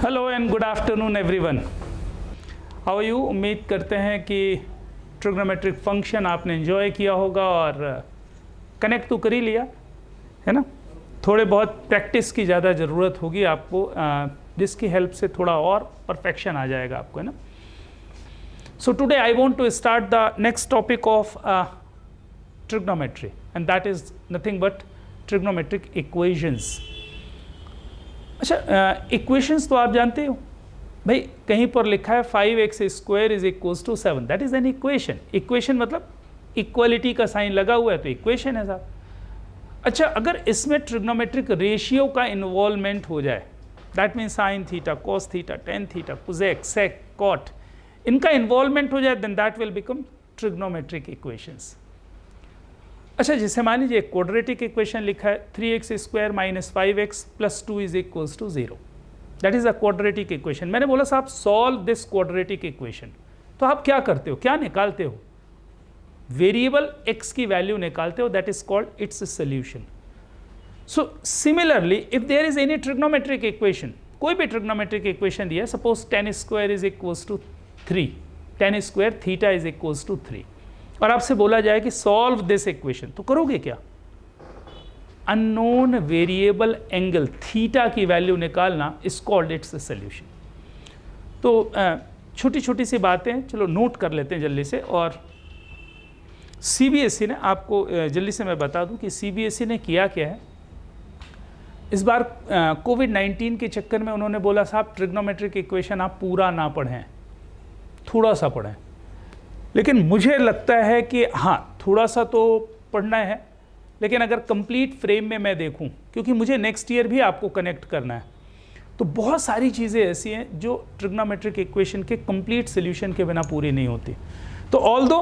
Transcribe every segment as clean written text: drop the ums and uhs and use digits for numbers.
Hello and good afternoon everyone. How are you? उम्मीद करते हैं कि ट्रिग्नोमेट्रिक फंक्शन आपने एंजॉय किया होगा और कनेक्ट तो कर ही लिया है ना। थोड़े बहुत प्रैक्टिस की ज़्यादा ज़रूरत होगी आपको, जिसकी हेल्प से थोड़ा और परफेक्शन आ जाएगा आपको, है ना। So today I want to start the next topic of trigonometry and that is nothing but trigonometric equations. अच्छा, इक्वेशंस तो आप जानते हो भाई, कहीं पर लिखा है 5x square is equals to 7, that is an equation. Equation मतलब इक्वलिटी का साइन लगा हुआ है तो इक्वेशन है साहब। अच्छा, अगर इसमें ट्रिग्नोमेट्रिक रेशियो का इन्वॉल्वमेंट हो जाए, that mean sine theta, cos theta, tan theta, cosec, sec, cot, इनका इन्वॉल्वमेंट हो जाए, then that will become trigonometric equations. अच्छा, जैसे मान लीजिए एक क्वाड्रेटिक इक्वेशन लिखा है 3x square minus 5x plus 2 is equals to 0, that is a quadratic equation. मैंने बोला साहब सॉल्व दिस क्वाड्रेटिक इक्वेशन, तो आप क्या करते हो, क्या निकालते हो? वेरिएबल x की वैल्यू निकालते हो, that is called its solution. So similarly if there is any trigonometric equation, कोई भी ट्रिग्नोमेट्रिक इक्वेशन दिया, suppose tan square is equals to 3, tan square theta is equals to 3, और आपसे बोला जाए कि सॉल्व दिस इक्वेशन, तो करोगे क्या? अननोन वेरिएबल एंगल थीटा की वैल्यू निकालना इज कॉल्ड इट्स सोल्यूशन। तो छोटी छोटी सी बातें चलो नोट कर लेते हैं जल्दी से। और सीबीएसई ने आपको जल्दी से मैं बता दूं कि सीबीएसई ने किया क्या है इस बार। कोविड-19 के चक्कर में उन्होंने बोला साहब ट्रिग्नोमेट्रिक इक्वेशन आप पूरा ना पढ़ें, थोड़ा सा पढ़ें। लेकिन मुझे लगता है कि हाँ, थोड़ा सा तो पढ़ना है, लेकिन अगर कंप्लीट फ्रेम में मैं देखूं, क्योंकि मुझे नेक्स्ट ईयर भी आपको कनेक्ट करना है, तो बहुत सारी चीज़ें ऐसी हैं जो ट्रिग्नोमेट्रिक इक्वेशन के कंप्लीट सोल्यूशन के बिना पूरी नहीं होती। तो ऑल्दो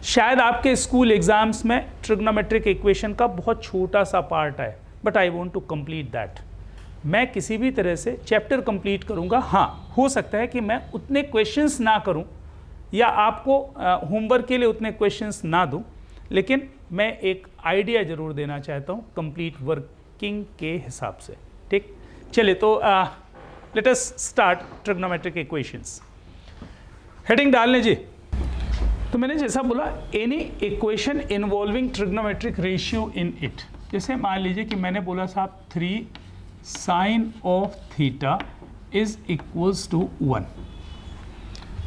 शायद आपके स्कूल एग्जाम्स में ट्रिग्नोमेट्रिक इक्वेशन का बहुत छोटा सा पार्ट है, but I want to complete that. मैं किसी भी तरह से चैप्टर कंप्लीट करूँगा। हाँ, हो सकता है कि मैं उतने क्वेश्चंस ना करूँ या आपको होमवर्क के लिए उतने क्वेश्चंस ना दूं, लेकिन मैं एक आइडिया ज़रूर देना चाहता हूं कंप्लीट वर्किंग के हिसाब से। ठीक, चलिए तो let us start trigonometric equations. Heading डाल लीजिए। तो मैंने जैसा बोला, any equation involving trigonometric ratio in it. जैसे मान लीजिए कि मैंने बोला साहब 3 sine of theta is equals to 1,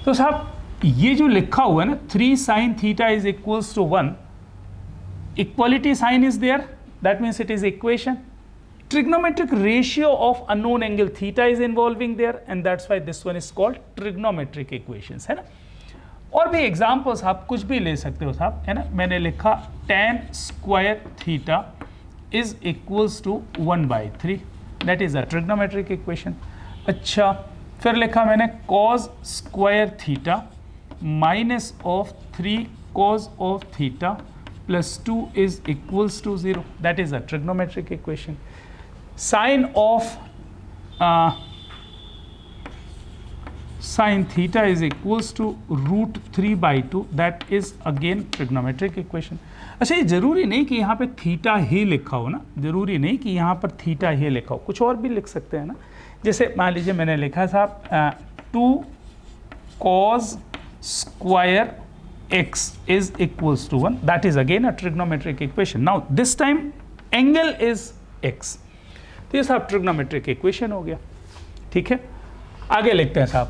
तो साहब ये जो लिखा हुआ है ना 3 sine theta is equals to 1, equality sign is there, that means it is equation. Trigonometric ratio of unknown angle theta is involving there and that's why this one is called trigonometric equations, है ना। और भी examples आप कुछ भी ले सकते हो साहब, है ना। मैंने लिखा tan square theta is equals to 1/3, that is a trigonometric equation. अच्छा, फिर लिखा मैंने cos square theta minus of 3 cos of theta plus 2 is equals to 0, that is a trigonometric equation. Sine of sine theta is equals to root 3/2, that is again trigonometric equation. अच्छा, ये ज़रूरी नहीं कि यहाँ पे थीटा ही लिखा हो ना, ज़रूरी नहीं कि यहाँ पर थीटा ही लिखा हो, कुछ और भी लिख सकते हैं ना। जैसे मान लीजिए मैंने लिखा साहब 2 cos square x is equals to 1, that is again a trigonometric equation. Now this time angle is x, तो ये साहब trigonometric equation हो गया। ठीक है, आगे लिखते हैं साहब।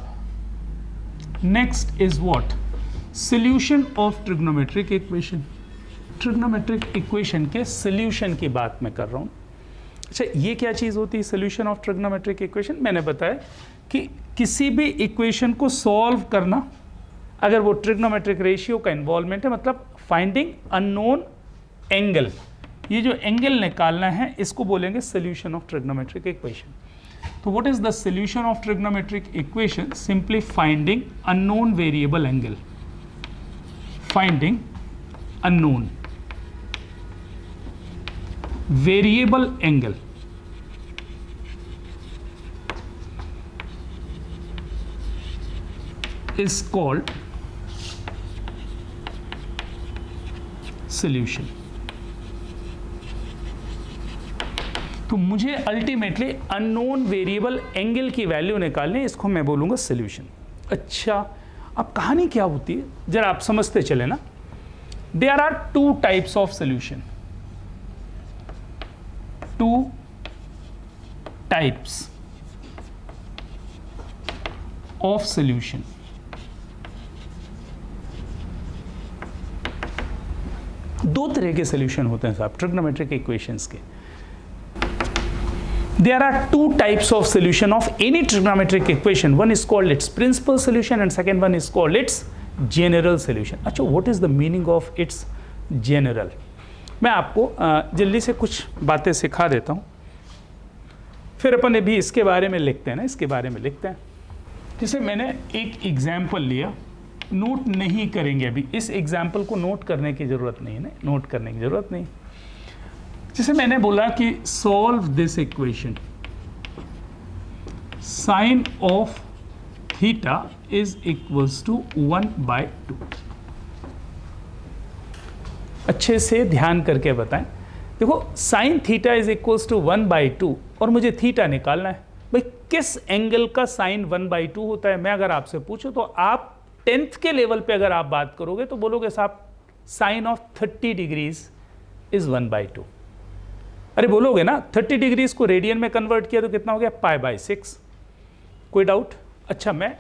next is what? solution of trigonometric equation। trigonometric equation के solution की बात मैं कर रहा हूँ। अच्छा, ये क्या चीज़ होती है solution of trigonometric equation? मैंने बताया कि किसी भी इक्वेशन को सॉल्व करना, अगर वो ट्रिग्नोमेट्रिक रेशियो का इन्वॉल्वमेंट है, मतलब फाइंडिंग अननोन एंगल, ये जो एंगल निकालना है इसको बोलेंगे सोल्यूशन ऑफ ट्रिग्नोमेट्रिक इक्वेशन। तो what is the solution of trigonometric equation? Simply finding unknown variable angle, finding unknown variable angle is called solution। तो मुझे अल्टीमेटली अननोन वेरिएबल एंगल की वैल्यू निकालने, इसको मैं बोलूँगा सोल्यूशन। अच्छा, अब कहानी क्या होती है जरा आप समझते चले ना। There are two types of solution, two types of solution. दो तरह के सोल्यूशन होते हैं साहब ट्रिग्नोमेट्रिक इक्वेशंस के। There are two types of solution of any trigonometric equation. One is called its principal solution and second one is called its general solution. अच्छा, what is the meaning of its general? मैं आपको जल्दी से कुछ बातें सिखा देता हूँ, फिर अपन भी इसके बारे में लिखते हैं ना, इसके बारे में लिखते हैं। जैसे मैंने एक एग्जाम्पल लिया, नोट नहीं करेंगे अभी, इस एग्जाम्पल को नोट करने की ज़रूरत नहीं है ना, नोट करने की ज़रूरत नहीं। जैसे मैंने बोला कि solve this equation, sine of theta is equals to 1/2। अच्छे से ध्यान करके बताएं। देखो, sine theta is equals to 1/2 और मुझे थीटा निकालना है। भाई किस एंगल का साइन 1/2 होता है? मैं अगर आपसे पूछूं तो आप 10th के लेवल पे अगर आप बात करोगे तो बोलोगे साहब साइन ऑफ 30 डिग्रीज इज 1/2। अरे बोलोगे ना, 30 डिग्रीज को रेडियन में कन्वर्ट किया तो कितना हो गया? π/6। कोई डाउट? अच्छा, मैं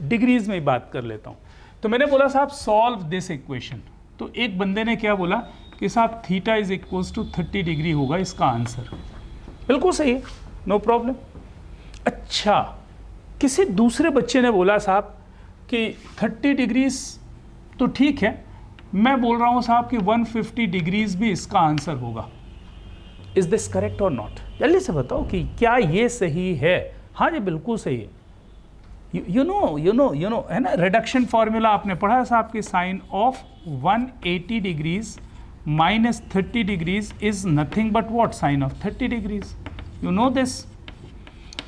डिग्रीज में ही बात कर लेता हूं। तो मैंने बोला साहब सॉल्व दिस इक्वेशन, तो एक बंदे ने क्या बोला कि साहब theta is equals to 30 degree होगा इसका आंसर। बिल्कुल सही है, नो प्रॉब्लम। अच्छा, किसी दूसरे बच्चे ने बोला साहब कि 30 डिग्रीज तो ठीक है, मैं बोल रहा हूं साहब कि 150 डिग्रीज भी इसका आंसर होगा। इज दिस करेक्ट और नॉट? जल्दी से बताओ कि क्या ये सही है? हाँ जी, बिल्कुल सही है। यू नो है ना, रिडक्शन फॉर्मूला आपने पढ़ा है साहब कि sine of 180 degrees minus 30 degrees is nothing but what? Sine of 30 degrees. You know this?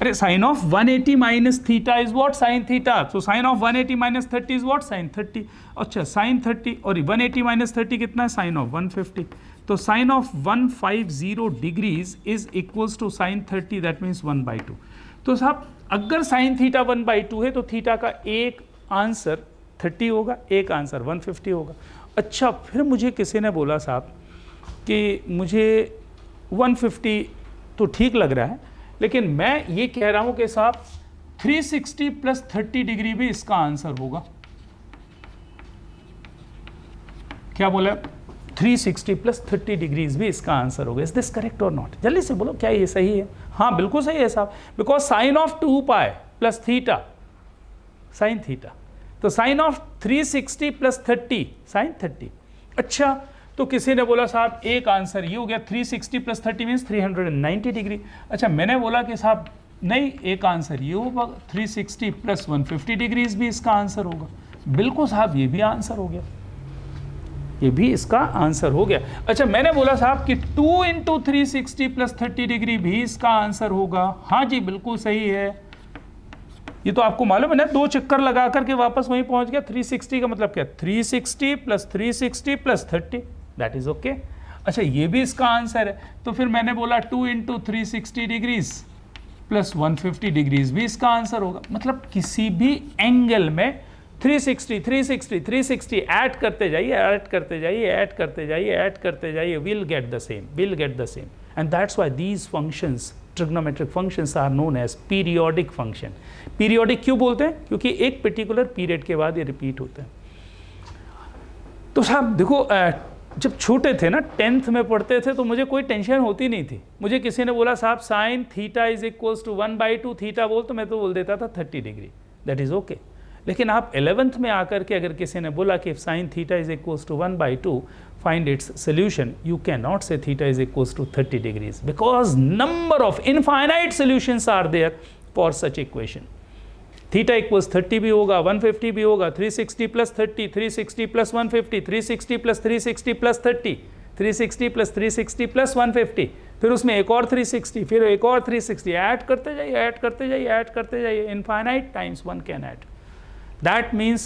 अरे sine of 180 minus theta is what? Sine theta. So sine of 180 minus 30 is what? Sine 30। अच्छा, sign 30 और 180 minus 30 कितना है? Sine of 150। तो sine of 150 degrees is equals to sine 30, that means 1/2। तो साहब अगर sine theta 1/2 है तो थीटा का एक आंसर 30 होगा, एक आंसर 150 होगा। अच्छा, फिर मुझे किसी ने बोला साहब कि मुझे 150 तो ठीक लग रहा है, लेकिन मैं ये कह रहा हूँ कि साहब 360 प्लस 30 डिग्री भी इसका आंसर होगा। क्या बोला? 360 प्लस 30 डिग्रीज भी इसका आंसर होगा। इज दिस करेक्ट और नॉट? जल्दी से बोलो, क्या ये सही है? हाँ, बिल्कुल सही है साहब, because sine of 2π plus theta sine theta, तो साइन ऑफ 360 प्लस 30 साइन 30। अच्छा, तो किसी ने बोला साहब एक आंसर ये हो गया, 360 प्लस 30 मीन्स 390 डिग्री। अच्छा, मैंने बोला कि साहब नहीं, एक आंसर ये होगा, 360 प्लस 150 डिग्रीज भी इसका आंसर होगा। बिल्कुल साहब, ये भी आंसर हो गया, ये भी इसका आंसर हो गया। अच्छा, मैंने बोला साहब कि 2 इंटू 360 प्लस 30 डिग्री भी इसका आंसर होगा। हाँ जी, बिल्कुल सही है। ये तो आपको मालूम है ना, 2 चक्कर लगा करके वापस वहीं पहुंच गया। 360 का मतलब क्या? 360 plus 360 plus 30, that is okay. अच्छा, ये भी इसका आंसर है। तो फिर मैंने बोला 2 इंटू 360 डिग्रीज प्लस 150 डिग्रीज भी इसका आंसर होगा। मतलब किसी भी एंगल में 360 360 360 ऐड करते जाइए, ऐड करते जाइए, ऐड करते जाइए, ऐड करते जाइए, will get the same, will get the same. And that's why these functions, trigonometric functions are known as periodic function. Periodic क्यों बोलते हैं? क्योंकि एक पर्टिकुलर पीरियड के बाद ये रिपीट होते हैं। तो साहब देखो, जब छोटे थे ना, 10th में पढ़ते थे, तो मुझे कोई टेंशन होती नहीं थी। मुझे किसी ने बोला साहब sine theta is equals to 1/2 theta बोल, तो मैं तो बोल देता था 30 डिग्री, दैट इज ओके। लेकिन आप 11th में आकर के अगर किसी ने बोला कि sine theta is equals to 1/2 find its solution, you can not say theta is equals to 30 degrees, because number of infinite solutions are there for such equation. Theta equals 30 भी होगा, 150 भी होगा, 360 plus 30, 360 plus 150, 360 plus 360 plus 30, 360 plus 360 plus 150, फिर उसमें एक और 360, फिर एक और 360, ऐड करते जाइए, ऐड करते जाइए, ऐड करते जाइए, infinite times one can add. That means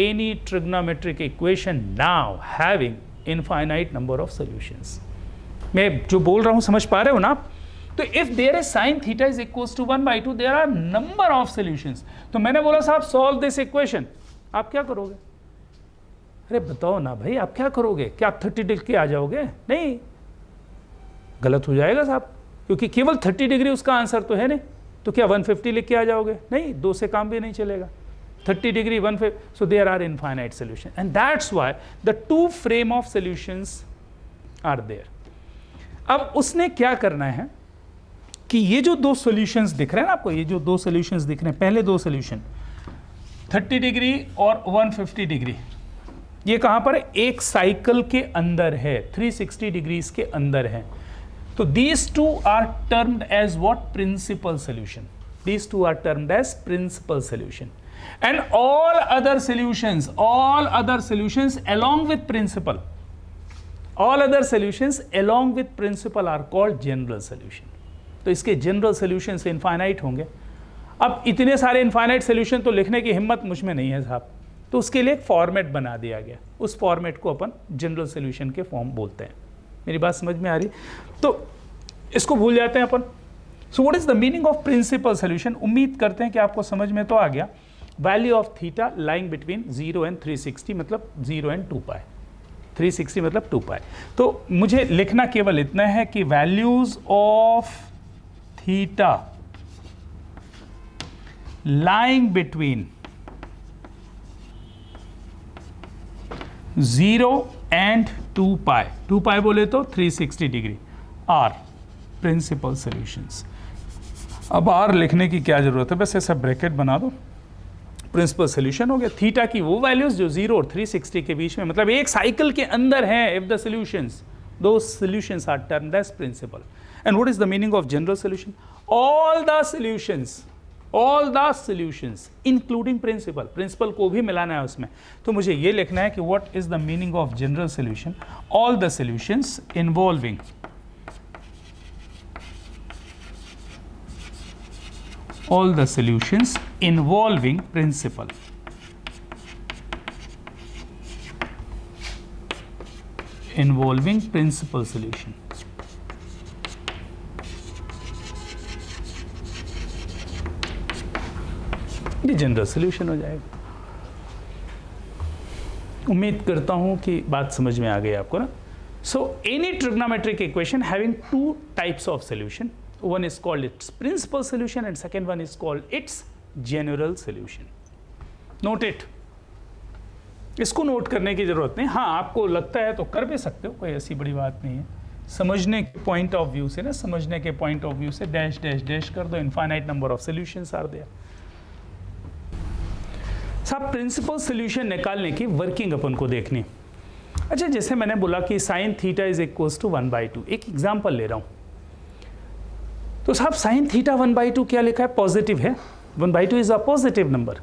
any trigonometric equation now having infinite number of solutions. मैं जो बोल रहा हूँ समझ पा रहे हो ना आप? तो if there is sine theta is equals to 1/2 there are number of solutions. तो मैंने बोला साहब सॉल्व दिस इक्वेशन, आप क्या करोगे? अरे बताओ ना भाई, आप क्या करोगे? क्या आप 30 लिख के आ जाओगे? नहीं, गलत हो जाएगा साहब, क्योंकि केवल 30 डिग्री उसका आंसर तो है नहीं। तो क्या 150 लिख के आ जाओगे? नहीं, 2 से काम भी नहीं चलेगा। 30 degree 150, so there are infinite solutions, and that's why the two frame of solutions are there. अब उसने क्या करना है कि ये जो दो सॉल्यूशंस दिख रहे हैं ना आपको, ये जो दो सॉल्यूशंस दिख रहे हैं, पहले दो सॉल्यूशन 30 डिग्री और 150 डिग्री, ये कहां पर है? एक साइकिल के अंदर है, 360 डिग्रीज के अंदर है। तो these two are termed as what? Principal solution. These two are termed as principal solution. And all other solutions along with principal, all other solutions along with principal are called general solution. तो इसके general solutions infinite होंगे। अब इतने सारे infinite solution तो लिखने की हिम्मत मुझ में नहीं है साहब, तो उसके लिए एक फॉर्मेट बना दिया गया। उस फॉर्मेट को अपन जनरल सॉल्यूशन के फॉर्म बोलते हैं। मेरी बात समझ में आ रही? तो इसको भूल जाते हैं अपन। So what is the meaning of principal solution? उम्मीद करते हैं कि आपको समझ में तो आ गया। Value of theta lying between 0 and 360, मतलब 0 एंड 2 पाई, 360 मतलब 2 पाई। तो मुझे लिखना केवल इतना है कि values of theta lying between 0 and 2 पाई, 2 पाई बोले तो 360 डिग्री, आर प्रिंसिपल सॉल्यूशंस। अब आर लिखने की क्या जरूरत है, बस ऐसा ब्रैकेट बना दो, प्रिंसिपल सॉल्यूशन हो गया। थीटा की वो वैल्यूज जो 0 और 360 के बीच में, मतलब एक साइकिल के अंदर है। इफ द सॉल्यूशंस, दो solutions are termed as principal. And what is the meaning of general solution? All the solutions including principal, principal को भी मिलाना है उसमें। तो मुझे ये लिखना है कि what is the meaning of general solution? All the solutions involving all the solutions involving principal, solution. ये जनरल सॉल्यूशन हो जाएगा। उम्मीद करता हूं कि बात समझ में आ गई आपको ना। So any trigonometric equation having to types of solution, one is called its principal solution and second one is called its general solution. Note it. इसको नोट करने की जरूरत नहीं। हाँ, आपको लगता है तो कर भी सकते हो, कोई ऐसी बड़ी बात नहीं है। समझने के पॉइंट ऑफ व्यू से ना, समझने के पॉइंट ऑफ व्यू से डैश डैश डैश कर दो, infinite number of solutions are there. साहब प्रिंसिपल सॉल्यूशन निकालने की वर्किंग अपन को देखनी। अच्छा, जैसे मैंने बोला कि sine theta is equals to 1/2, एक एग्जाम्पल ले रहा हूँ। तो साहब साइन थीटा 1/2 क्या लिखा है? पॉजिटिव है। 1/2 इज अ पॉजिटिव नंबर।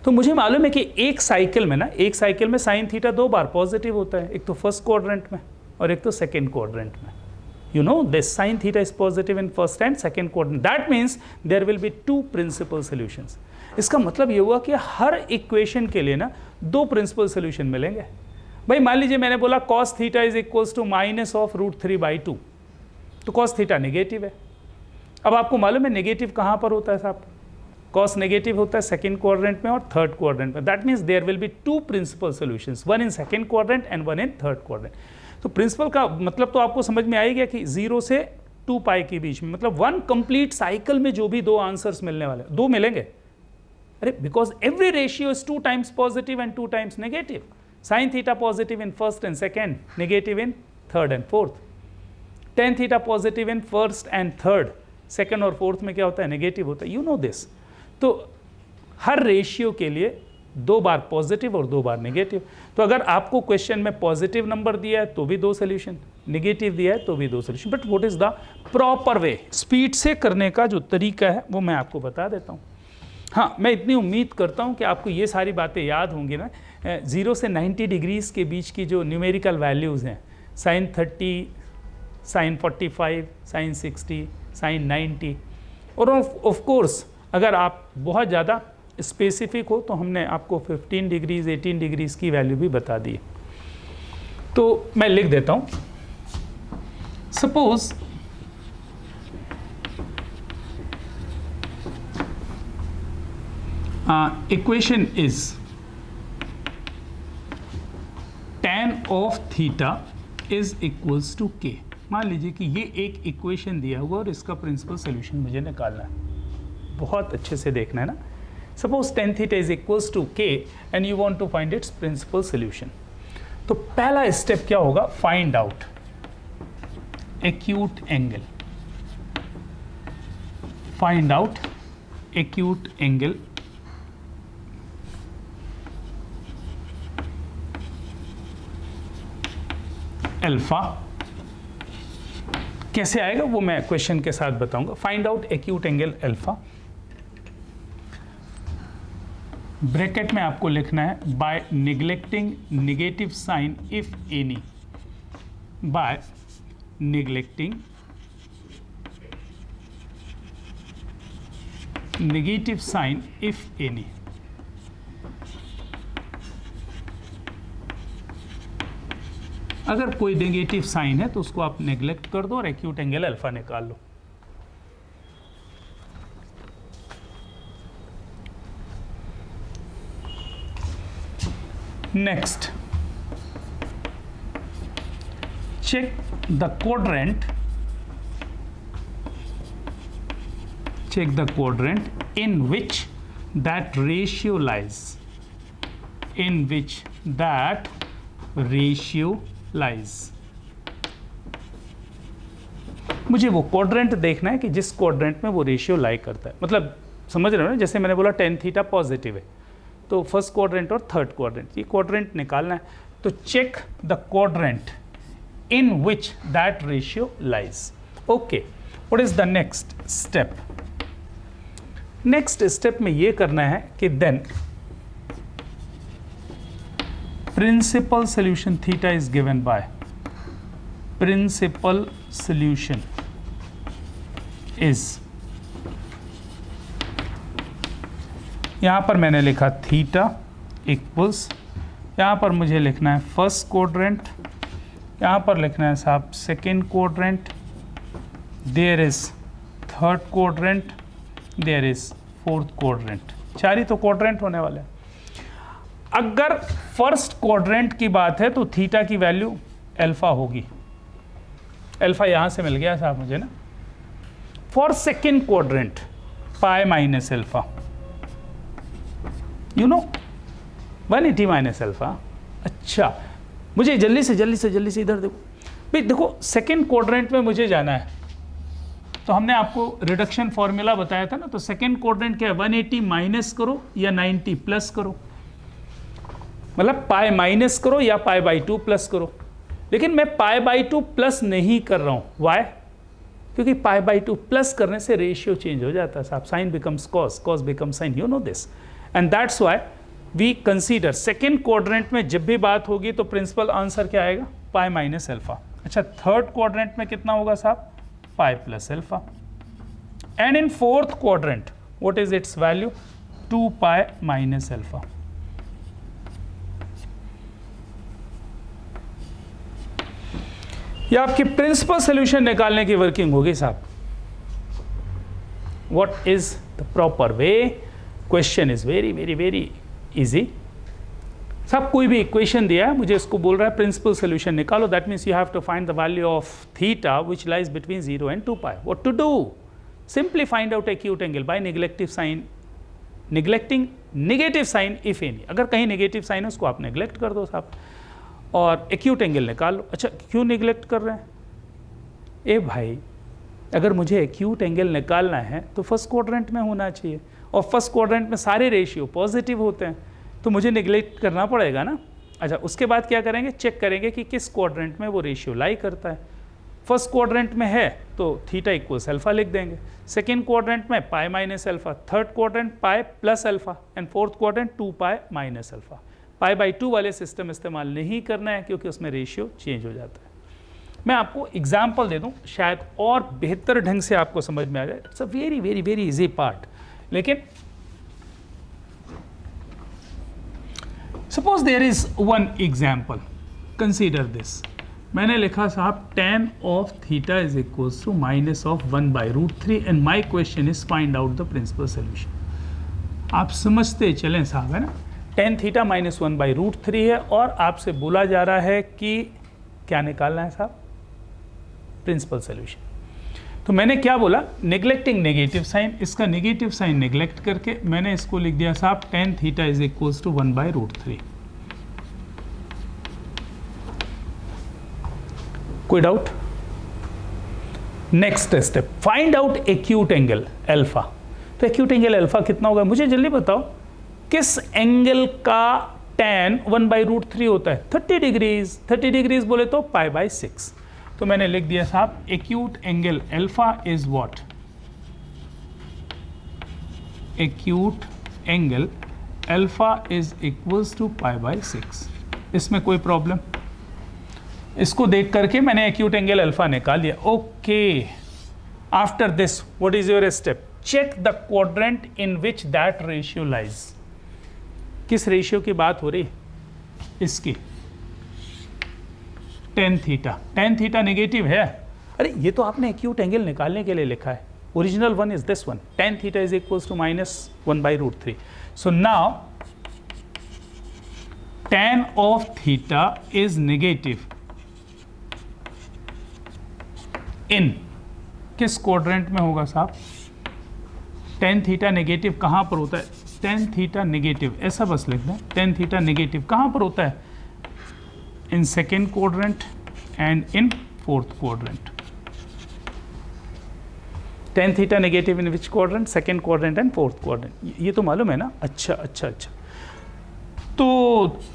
तो मुझे मालूम है कि एक साइकिल में ना, एक साइकिल में साइन थीटा 2 बार पॉजिटिव होता है, एक तो फर्स्ट क्वाड्रेंट में और एक तो सेकंड क्वाड्रेंट में। You know this sine theta is positive in first and second quadrant, that means there will be 2 principal solutions. इसका मतलब ये हुआ कि हर इक्वेशन के लिए ना 2 प्रिंसिपल सॉल्यूशन मिलेंगे। भाई मान लीजिए मैंने बोला cos theta is equals to -√3/2, तो cos थीटा नेगेटिव है। अब आपको मालूम है नेगेटिव कहाँ पर होता है साहब? कॉस नेगेटिव होता है सेकंड क्वाड्रेंट में और थर्ड क्वाड्रेंट में। That means there will be 2 principal solutions, one in second quadrant and one in third quadrant. तो प्रिंसिपल का मतलब तो आपको समझ में आ ही गया कि 0 से 2 पाई के बीच में, मतलब 1 कंप्लीट साइकिल में जो भी 2 आंसर्स मिलने वाले, 2 मिलेंगे। अरे because every ratio is 2 times positive and 2 times negative. Sine theta positive in first and second, negative in third and fourth. Tan theta positive in first and third, second और fourth में क्या होता है? Negative होता है। You know this. तो हर ratio के लिए 2 बार पॉजिटिव और 2 बार नेगेटिव। तो अगर आपको क्वेश्चन में पॉजिटिव नंबर दिया है तो भी 2 सोल्यूशन, नेगेटिव दिया है तो भी 2 solution. But what is the proper way? Speed से करने का जो तरीका है वो मैं आपको बता देता हूँ। हाँ, मैं इतनी उम्मीद करता हूँ कि आपको ये सारी बातें याद होंगी ना। 0 से 90 डिग्रीज के बीच की जो न्यूमेरिकल वैल्यूज़ हैं, साइन 30, साइन 45, साइन 60, साइन 90, और ऑफ कोर्स अगर आप बहुत ज़्यादा स्पेसिफिक हो तो हमने आपको 15 डिग्रीज 18 डिग्रीज की वैल्यू भी बता दी। तो मैं लिख देता हूँ, suppose equation is tan of theta is equals to K. मान लीजिए कि ये एक इक्वेशन दिया हुआ और इसका प्रिंसिपल सोल्यूशन मुझे निकालना है। बहुत अच्छे से देखना है ना। Suppose tan theta is equals to K and you want to find its principal solution. तो पहला स्टेप क्या होगा? Find out acute angle. Find out acute angle alpha. कैसे आएगा वो मैं क्वेश्चन के साथ बताऊंगा। Find out acute angle alpha. Bracket में आपको लिखना है by neglecting negative sign if any. By neglecting negative sign if any. अगर कोई नेगेटिव साइन है तो उसको आप नेग्लेक्ट कर दो और एक्यूट एंगल अल्फा निकाल लो। Next, check the quadrant in which that ratio lies, मुझे वो क्वाड्रेंट देखना है कि जिस क्वाड्रेंट में वो रेशियो लाई करता है। मतलब समझ रहे हो ना, जैसे मैंने बोला tan थीटा पॉजिटिव है तो फर्स्ट क्वाड्रेंट और थर्ड क्वाड्रेंट, ये क्वाड्रेंट निकालना है। तो check the quadrant in which that ratio lies. Okay, what is the next step? Next step में ये करना है कि then principal solution theta is given by principal solution is, यहां पर मैंने लिखा थीटा इक्वल्स, यहां पर मुझे लिखना है फर्स्ट क्वाड्रेंट, यहां पर लिखना है साहब second quadrant, there is third quadrant, there is fourth quadrant. चार ही तो क्वाड्रेंट होने वाले हैं। अगर फर्स्ट क्वाड्रेंट की बात है तो थीटा की वैल्यू अल्फा होगी। अल्फा यहां से मिल गया साहब मुझे ना। For second quadrant pi minus alpha, you know 180 minus alpha. अच्छा, मुझे जल्दी से इधर देखो भाई। देखो सेकेंड क्वाड्रेंट में मुझे जाना है तो हमने आपको रिडक्शन फॉर्मूला बताया था ना। तो सेकेंड क्वाड्रेंट क्या है? 180 माइनस करो या 90 प्लस करो, मतलब पाई माइनस करो या पाई बाई 2 प्लस करो। लेकिन मैं पाई बाई 2 प्लस नहीं कर रहा हूं। वाई? क्योंकि पाई बाई 2 प्लस करने से रेशियो चेंज हो जाता है साहब। Sine becomes cos, cos becomes sine, you know this. And that's why we consider second quadrant में जब भी बात होगी तो प्रिंसिपल आंसर क्या आएगा? पाई माइनस अल्फा। अच्छा, थर्ड क्वाड्रेंट में कितना होगा साहब? Pi plus alpha. And in fourth quadrant what is it's value? 2 pi minus alpha. ये आपकी प्रिंसिपल सोल्यूशन निकालने की वर्किंग होगी साहब। What is the proper way? Question is very very very easy साहब। कोई भी इक्वेशन दिया है, मुझे इसको बोल रहा है प्रिंसिपल सोल्यूशन निकालो। That means you have to find the value of theta which lies between 0 and 2 pi. What to do? Simply find out acute angle by neglecting negative sign if any. अगर कहीं negative sign है उसको आप neglect कर दो साहब और acute angle निकाल लो। अच्छा, क्यों नेग्लेक्ट कर रहे हैं? ए भाई, अगर मुझे एक्यूट एंगल निकालना है तो फर्स्ट क्वाड्रेंट में होना चाहिए और फर्स्ट क्वाड्रेंट में सारे रेशियो पॉजिटिव होते हैं, तो मुझे निगलेक्ट करना पड़ेगा ना। अच्छा, उसके बाद क्या करेंगे? चेक करेंगे कि किस क्वाड्रेंट में वो रेशियो लाई करता है। फर्स्ट क्वाड्रेंट में है तो थीटा इक्वल्स अल्फा लिख देंगे, सेकेंड क्वाड्रेंट में पाई minus alpha, third quadrant pi plus alpha and fourth quadrant 2 pi minus alpha. Pi by 2 वाले सिस्टम इस्तेमाल नहीं करना है क्योंकि उसमें रेशियो चेंज हो जाता है। मैं आपको एग्जाम्पल दे दूं, शायद और बेहतर ढंग से आपको समझ में आ जाए। It's a very very very easy part. लेकिन suppose there is one example, consider this. मैंने लिखा साहब tan of theta is equals to minus of 1/√3 and my question is find out the principal solution. आप समझते चलें साहब, है ना। टेन थीटा माइनस 1/√3 है और आपसे बोला जा रहा है कि क्या निकालना है साहब, प्रिंसिपल सोल्यूशन। तो मैंने क्या बोला, नेग्लेक्टिंग नेगेटिव साइन, इसका नेगेटिव साइन नेग्लेक्ट करके मैंने इसको लिख दिया साहब tan theta is equals to 1/√3। कोई doubt? Next step, find out acute angle alpha. तो एक्यूट एंगल अल्फा कितना होगा, मुझे जल्दी बताओ, किस एंगल का tan 1/√3 होता है? 30 डिग्रीज। 30 डिग्रीज बोले तो π/6। तो मैंने लिख दिया साहब acute angle alpha is what, acute angle alpha is equals to π/6। इसमें कोई प्रॉब्लम? इसको देख करके मैंने एक्यूट एंगल अल्फा निकाल लिया। Okay, after this what is your step, check the quadrant in which that ratio lies. किस रेशियो की बात हो रही? इसकी tan theta. Tan theta negative है। अरे ये तो आपने एक्यूट एंगल निकालने के लिए लिखा है। Original one is this one, tan theta is equals to -1/√3। So now tan of theta is negative in किस क्वाड्रेंट में होगा साहब? tan थीटा नेगेटिव कहाँ पर होता है? tan थीटा नेगेटिव, ऐसा बस लिख दें, tan थीटा नेगेटिव कहाँ पर होता है? In second quadrant and in fourth quadrant. tan theta negative in which quadrant? Second quadrant and fourth quadrant. ये तो मालूम है ना? अच्छा अच्छा अच्छा। तो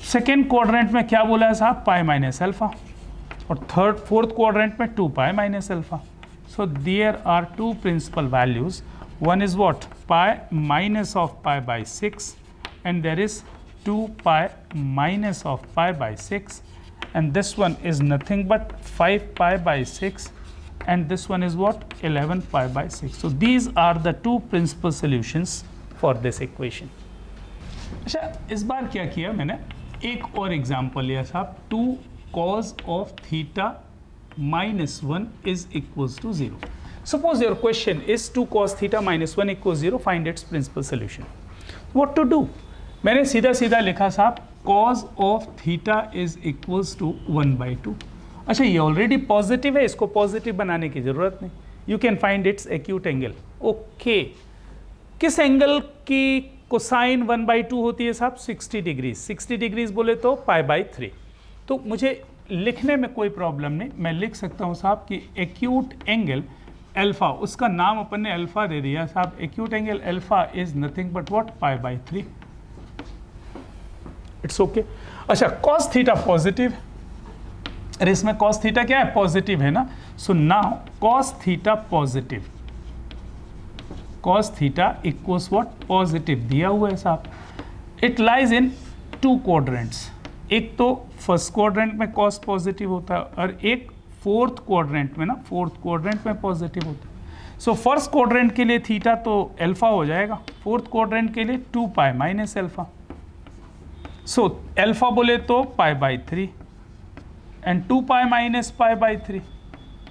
सेकेंड क्वाड्रेंट में क्या बोला है साहब? π-α, और फोर्थ क्वाड्रेंट में 2π-α। So there are two principal values, one is what, π-π/6 and there is 2π-π/6 and this one is nothing but 5π/6 and this one is what, 11π/6. So these are the two principal solutions for this equation. अच्छा, इस बार क्या किया मैंने, एक और example लिया साहब, 2 cos of theta -1 is equals to 0. Suppose your question is 2 cos theta -1 equals 0, find its principal solution. What to do? मैंने सीधा सीधा लिखा साहब cos of theta is equals to 1/2. अच्छा, ये ऑलरेडी पॉजिटिव है, इसको पॉजिटिव बनाने की जरूरत नहीं। You can find its acute angle. Okay, किस एंगल की कोसाइन 1/2 होती है साहब? 60 डिग्रीज। 60 डिग्रीज बोले तो π/3। तो मुझे लिखने में कोई प्रॉब्लम नहीं, मैं लिख सकता हूँ साहब कि एक्यूट एंगल अल्फा, उसका नाम अपन ने अल्फा दे दिया साहब, acute angle alpha is nothing but what, π/3। It's okay. अच्छा, कॉस थीटा पॉजिटिव, अरे इसमें कॉस थीटा क्या है? पॉजिटिव है ना। So now cos theta positive, cos theta equals what, positive दिया हुआ है साहब। इट लाइज इन 2 quadrants, एक तो फर्स्ट क्वाड्रेंट में cos पॉजिटिव होता है और एक फोर्थ क्वाड्रेंट में ना, फोर्थ क्वाड्रेंट में पॉजिटिव होता है। सो फर्स्ट क्वाड्रेंट के लिए थीटा तो अल्फा हो जाएगा, फोर्थ क्वाड्रेंट के लिए 2π-α। सो अल्फा बोले तो π/3 and 2π-π/3।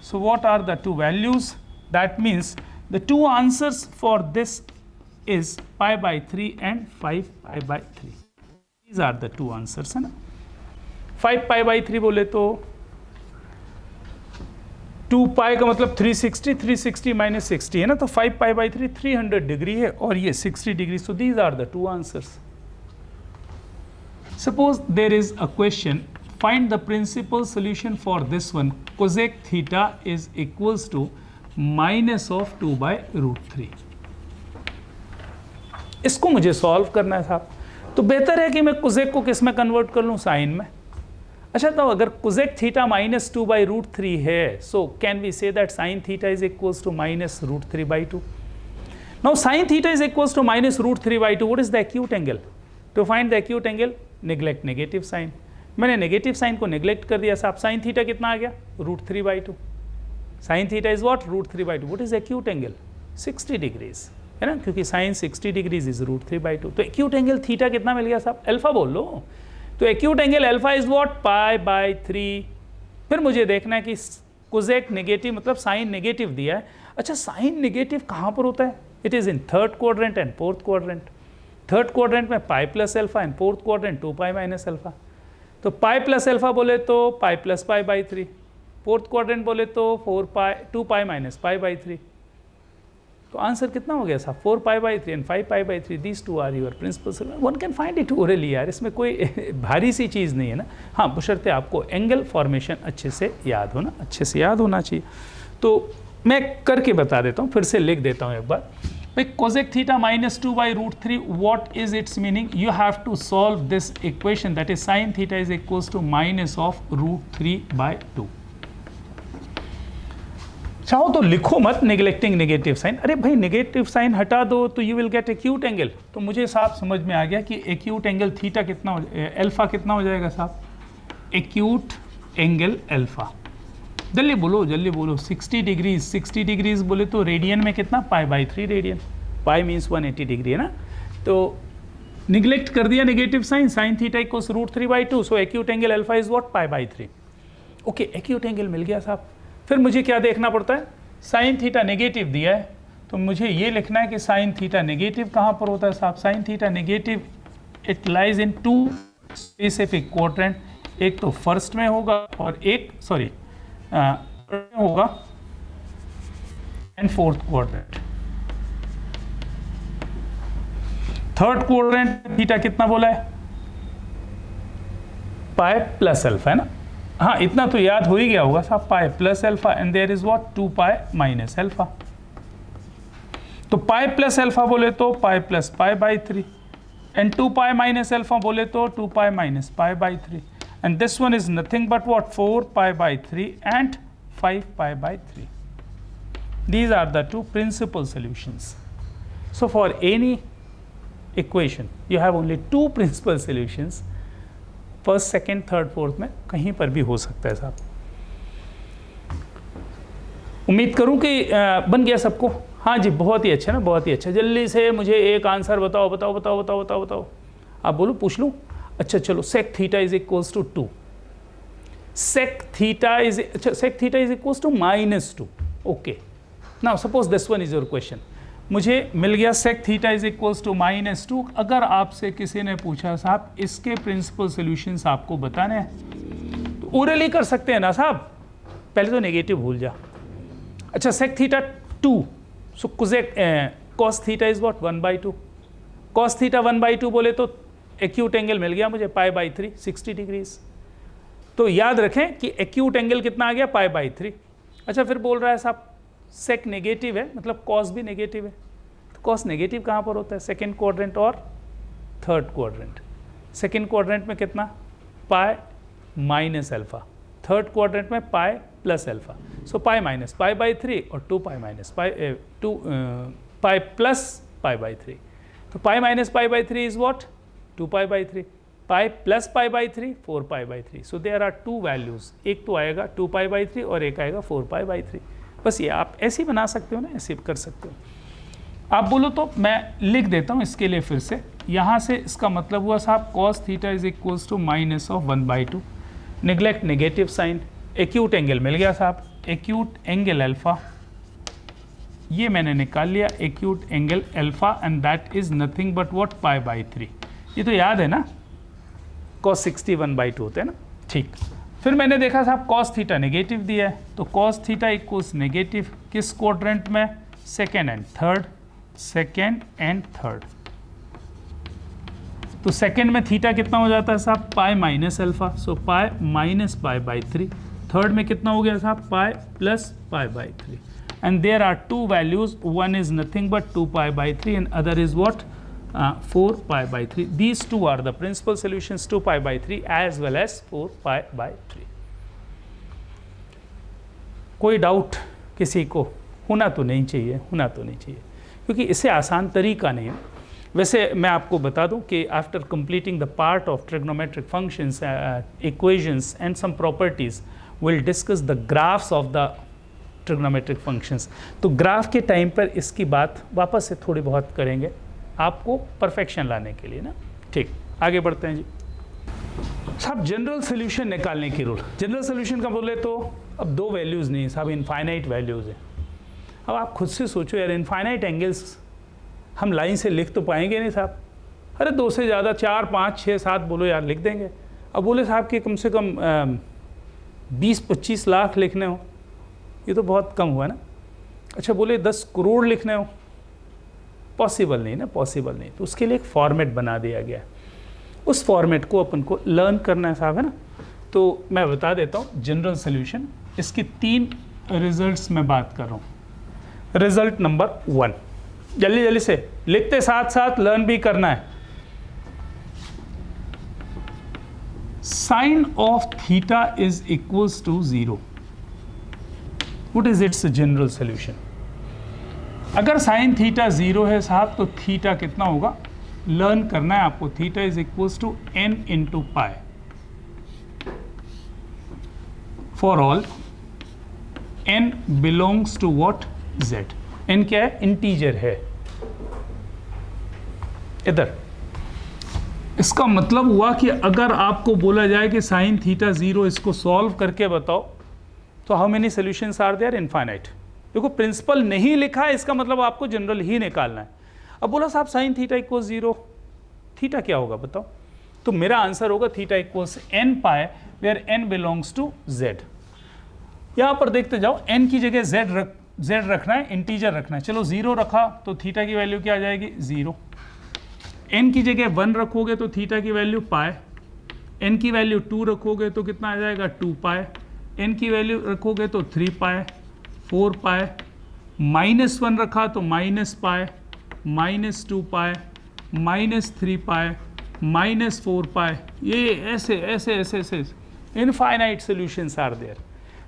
So what are the two values? That means the two answers for this is π/3 and 5π/3. These are the two answers, है ना। 5π/3 बोले तो 2π का मतलब 360, 360 - 60 है ना, तो 5π/3 300 डिग्री है और ये 60 degree. So these are the two answers. Suppose there is a question, find the principal solution for this one, cosec theta is equals to -2/√3। इसको मुझे सॉल्व करना है साहब, तो बेहतर है कि मैं कोसेक को किस में कन्वर्ट कर लूँ? साइन में। अच्छा, तो अगर कोसेक थीटा -2/√3 है, so can we say that sine theta is equals to -√3/2। Now sine theta is equals to -√3/2, what is the acute angle? To find the acute angle, neglect negative sign. मैंने negative sign को neglect कर दिया साहब। Sine theta कितना आ गया? √3/2। Sine theta is what? √3/2। What is acute angle? 60 degrees, है ना, क्योंकि साइन 60 डिग्रीज इज √3/2। तो एक्यूट एंगल थीटा कितना मिल गया साहब? अल्फा बोल लो। तो acute angle alpha is what? π/3। फिर मुझे देखना है कि कोसेक नेगेटिव मतलब साइन नेगेटिव दिया है। अच्छा, साइन नेगेटिव कहाँ पर होता है? It is in third quadrant and fourth quadrant. Third quadrant में pi plus alpha and fourth quadrant 2 pi minus alpha. तो पाई प्लस अल्फा बोले तो pi plus pi by 3, fourth quadrant बोले तो 2 पाई माइनस पाई बाई 3। तो answer कितना हो गया साहब? 4 pi by 3 and 5 pi by 3। These two are your principal solution. One can find it orally यार, इसमें कोई भारी सी चीज़ नहीं है ना। हाँ, बशर्ते आपको एंगल फॉर्मेशन अच्छे से याद होना चाहिए। तो मैं करके बता देता हूँ, फिर से लिख देता हूँ एक बार। भाई cosec theta minus 2 by root 3, what is its meaning? You have to solve this equation, that is sine theta is equals to minus of root 3 by 2। चाहो तो लिखो मत नेग्लेक्टिंग नेगेटिव साइन। अरे भाई नेगेटिव साइन हटा दो तो you will gate acute angle. तो मुझे साहब समझ में आ गया कि एक्यूट एंगल थीटा कितना हो, अल्फा कितना हो जाएगा साहब? एक्यूट एंगल अल्फा, जल्दी बोलो 60 डिग्रीज। 60 डिग्रीज बोले तो रेडियन में कितना? Pi by 3 radian. Pi means 180 degree है ना। तो निगलेक्ट कर दिया negative sine, sine theta equals root 3 by 2, so acute angle alpha is what? Pi by 3। Okay, acute angle मिल गया साहब। फिर मुझे क्या देखना पड़ता है? साइन थीटा नेगेटिव दिया है तो मुझे ये लिखना है कि साइन थीटा नेगेटिव कहाँ पर होता है साहब? Sine theta negative it lies in 2 specific quadrant, एक तो फर्स्ट में होगा और एक होगा and fourth quadrant. Third quadrant theta कितना बोला है? पाई प्लस अल्फा है ना। हाँ, इतना तो याद हो ही गया होगा साहब, pi plus alpha and there is what? 2 pi minus alpha. तो पाई प्लस अल्फा बोले तो pi plus pi by 3 and 2 pi minus alpha बोले तो 2 pi minus pi by 3 and this one is nothing but what? 4 pi by 3 and 5 pi by 3. These are the two principal solutions. So for any equation you have only 2 principal solutions. First, second, third, fourth में कहीं पर भी हो सकता है साहब। उम्मीद करूं कि बन गया सबको। हाँ जी, बहुत ही अच्छा ना, बहुत ही अच्छा। जल्दी से मुझे एक आंसर बताओ। आप बोलो, पूछ लूँ? अच्छा चलो, sec theta is equals to 2। Sec theta is equals to -2। Okay, now suppose this one is your question. मुझे मिल गया sec theta is equals to -2। अगर आपसे किसी ने पूछा साहब इसके प्रिंसिपल सॉल्यूशंस आपको बताने हैं तो ओरली कर सकते हैं ना साहब। पहले तो नेगेटिव भूल जा। अच्छा, sec theta 2, so cos theta is what? 1/2। Cos theta 1/2 बोले तो एक्यूट एंगल मिल गया मुझे पाई बाई 3, 60 डिग्रीज। तो याद रखें कि एक्यूट एंगल कितना आ गया? पाई बाई 3। अच्छा, फिर बोल रहा है साहब सेक नेगेटिव है, मतलब कॉस भी नेगेटिव है। तो कॉस नेगेटिव कहाँ पर होता है? सेकेंड क्वाड्रेंट और थर्ड क्वाड्रेंट। सेकेंड क्वाड्रेंट में कितना? Pi minus alpha, third quadrant में pi plus alpha. So pi minus pi by 3 और 2 pi minus pi plus pi by 3। तो pi minus pi by 3 is what? 2 pi by 3। Pi plus pi by 3 4 pi by 3। So there are 2 values, एक तो आएगा 2 pi by 3 और एक आएगा 4 pi by 3। बस ये आप ऐसे ही बना सकते हो ना, ऐसे कर सकते हो। आप बोलो तो मैं लिख देता हूँ इसके लिए फिर से। यहाँ से इसका मतलब हुआ साहब cos theta is equals to -1/2। Neglect negative sine, acute angle मिल गया साहब, एक्यूट एंगल अल्फा, ये मैंने निकाल लिया acute angle alpha and that is nothing but what? Pi by 3। ये तो याद है ना, कॉस 60 1/2 होते हैं ना। ठीक, फिर मैंने देखा साहब कॉस थीटा नेगेटिव दिया है, तो कॉस थीटा इक्वल्स नेगेटिव किस क्वाड्रेंट में? Second and third. तो सेकेंड में थीटा कितना हो जाता है साहब? Pi minus alpha, so pi minus pi by 3। Third में कितना हो गया साहब? Pi plus pi by 3। And there are 2 values, one is nothing but 2 pi by 3 and other is what? 4 pi by 3. These two are the principal solutions, 2 pi by 3 as well as 4 pi by 3. कोई doubt किसी को? होना तो नहीं चाहिए, क्योंकि इससे आसान तरीका नहीं है। वैसे मैं आपको बता दूं कि after completing the part of trigonometric functions, equations and some properties, will discuss the graphs of the trigonometric functions. तो ग्राफ के टाइम पर इसकी बात वापस से थोड़ी बहुत करेंगे आपको परफेक्शन लाने के लिए ना। ठीक, आगे बढ़ते हैं जी साहब। जनरल सोल्यूशन निकालने की रूल। जनरल सोल्यूशन का बोले तो अब 2 वैल्यूज़ नहीं साहब, इनफाइनाइट वैल्यूज़ है। अब आप खुद से सोचो यार, इनफाइनाइट एंगल्स हम लाइन से लिख तो पाएंगे नहीं साहब, अरे 2 से ज़्यादा 4 5 6 7 बोलो यार, लिख देंगे। अब बोले साहब कि कम से कम 20-25 लाख लिखने हो, ये तो बहुत कम हुआ ना। अच्छा बोले 10 करोड़ लिखने हो, पॉसिबल नहीं ना, पॉसिबल नहीं। तो उसके लिए एक फॉर्मेट बना दिया गया है, उस फॉर्मेट को अपन को लर्न करना है साहब, है ना। तो मैं बता देता हूँ जनरल सोल्यूशन, इसके 3 रिजल्ट्स में बात कर रहा हूँ। रिजल्ट नंबर 1, जल्दी जल्दी से लिखते साथ साथ लर्न भी करना है। Sine of theta is equals to 0। What is its general solution? अगर साइन थीटा 0 है साहब तो थीटा कितना होगा, लर्न करना है आपको। Theta is equals to n into pi for all n belongs to what, z। n क्या है, इंटीजर है। इधर इसका मतलब हुआ कि अगर आपको बोला जाए कि साइन थीटा 0 इसको सॉल्व करके बताओ, तो how many solutions are there, infinite. देखो प्रिंसिपल नहीं लिखा है, इसका मतलब आपको जनरल ही निकालना है। अब बोला साहब साइन थीटा इक्वल्स 0, थीटा क्या होगा बताओ? तो मेरा आंसर होगा theta equals n pi where n belongs to z। यहां पर देखते जाओ, n की जगह z रखना है, इंटीजर रखना है। चलो 0 रखा तो थीटा की वैल्यू क्या आ जाएगी, 0। n की जगह 1 रखोगे तो थीटा की वैल्यू पाई, n की वैल्यू 2 रखोगे तो कितना आ जाएगा, 2 पाई, n की वैल्यू रखोगे तो 3 पाई, 4 पाई, -1 रखा तो माइनस पाई, -2 पाई, -3 पाई, -4 पाई, ये ऐसे ऐसे ऐसे ऐसे इनफाइनाइट सॉल्यूशंस आर देयर।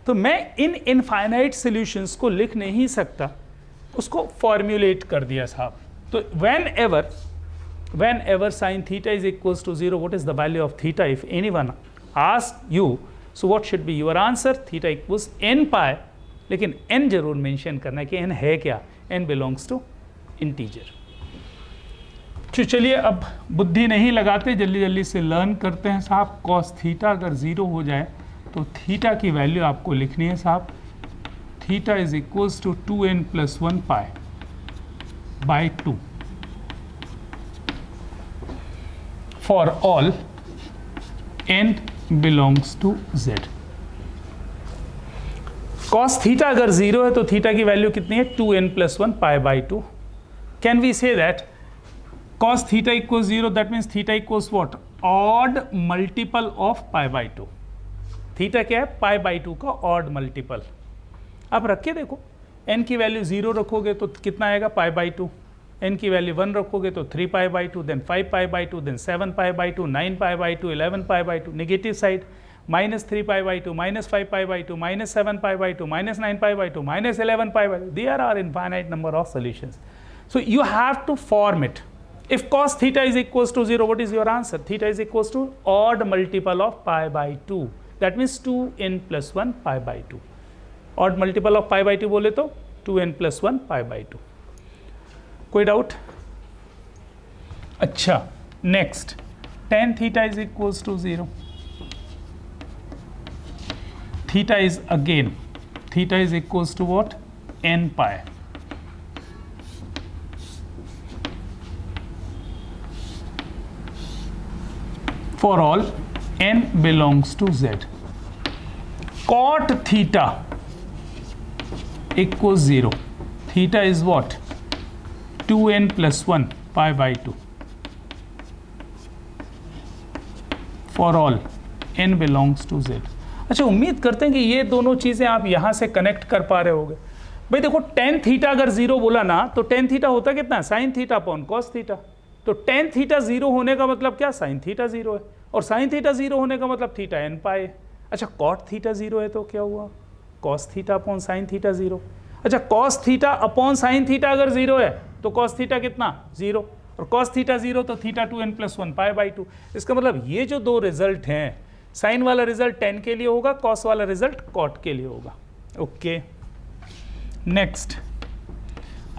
तो मैं इन इनफाइनाइट सॉल्यूशंस को लिख नहीं सकता, उसको फॉर्म्युलेट कर दिया साहब। तो whenever sin theta is equals to 0, what is the value of theta? If anyone asks you, so what should be your answer? Theta equals n pi, लेकिन n जरूर मेंशन करना है कि n है क्या, n belongs to integer। तो चलिए अब बुद्धि नहीं लगाते, जल्दी जल्दी से लर्न करते हैं साहब। cos थीटा अगर 0 हो जाए तो थीटा की वैल्यू आपको लिखनी है साहब, theta is equals to 2n + 1 pi by 2 for all n belongs to z। cos theta अगर 0 है तो थीटा की वैल्यू कितनी है, 2n + 1 pi by 2। Can we say that cos theta equals 0, that means theta equals what, odd multiple of pi by 2। Theta क्या है, पाई by 2 का odd multiple. आप रख के देखो, n की वैल्यू 0 रखोगे तो कितना आएगा, पाई बाई 2। n की वैल्यू 1 रखोगे तो 3 pi by 2, then 5 pi by 2, then 7 pi by 2, 9 pi by 2, 11 pi by 2। Negative side -3 pi by 2, -5 pi by 2, -7 pi by 2, -9 pi by 2, -11 pi by 2। There are infinite number of solutions. So you have to form it. If cos theta is equals to 0, what is your answer? Theta is equals to odd multiple of pi by 2. That means 2n + 1 pi by 2. Odd multiple of pi by 2 बोले तो 2n + 1 pi by 2. कोई doubt? अच्छा, next tan theta is equals to 0. Theta is equals to what? n pi. For all n belongs to z. Cot theta equals 0. Theta is what? 2n + 1 pi by 2. For all n belongs to z. अच्छा, उम्मीद करते हैं कि ये दोनों चीज़ें आप यहाँ से कनेक्ट कर पा रहे होगे। भाई देखो, tan थीटा अगर 0 बोला ना तो tan थीटा होता कितना, sin theta upon cos theta. तो tan थीटा 0 होने का मतलब क्या, sin थीटा 0 है, और sin थीटा 0 होने का मतलब थीटा n पाई है। अच्छा, cot थीटा 0 है तो क्या हुआ, cos theta upon sin theta 0। अच्छा, cos theta upon sin theta अगर 0 है तो cos थीटा कितना, 0, और cos थीटा 0 तो थीटा 2n + 1 पाई बाई 2। इसका मतलब ये जो दो रिजल्ट हैं, साइन वाला रिजल्ट tan के लिए होगा, cos वाला रिजल्ट cot के लिए होगा। ओके, नेक्स्ट,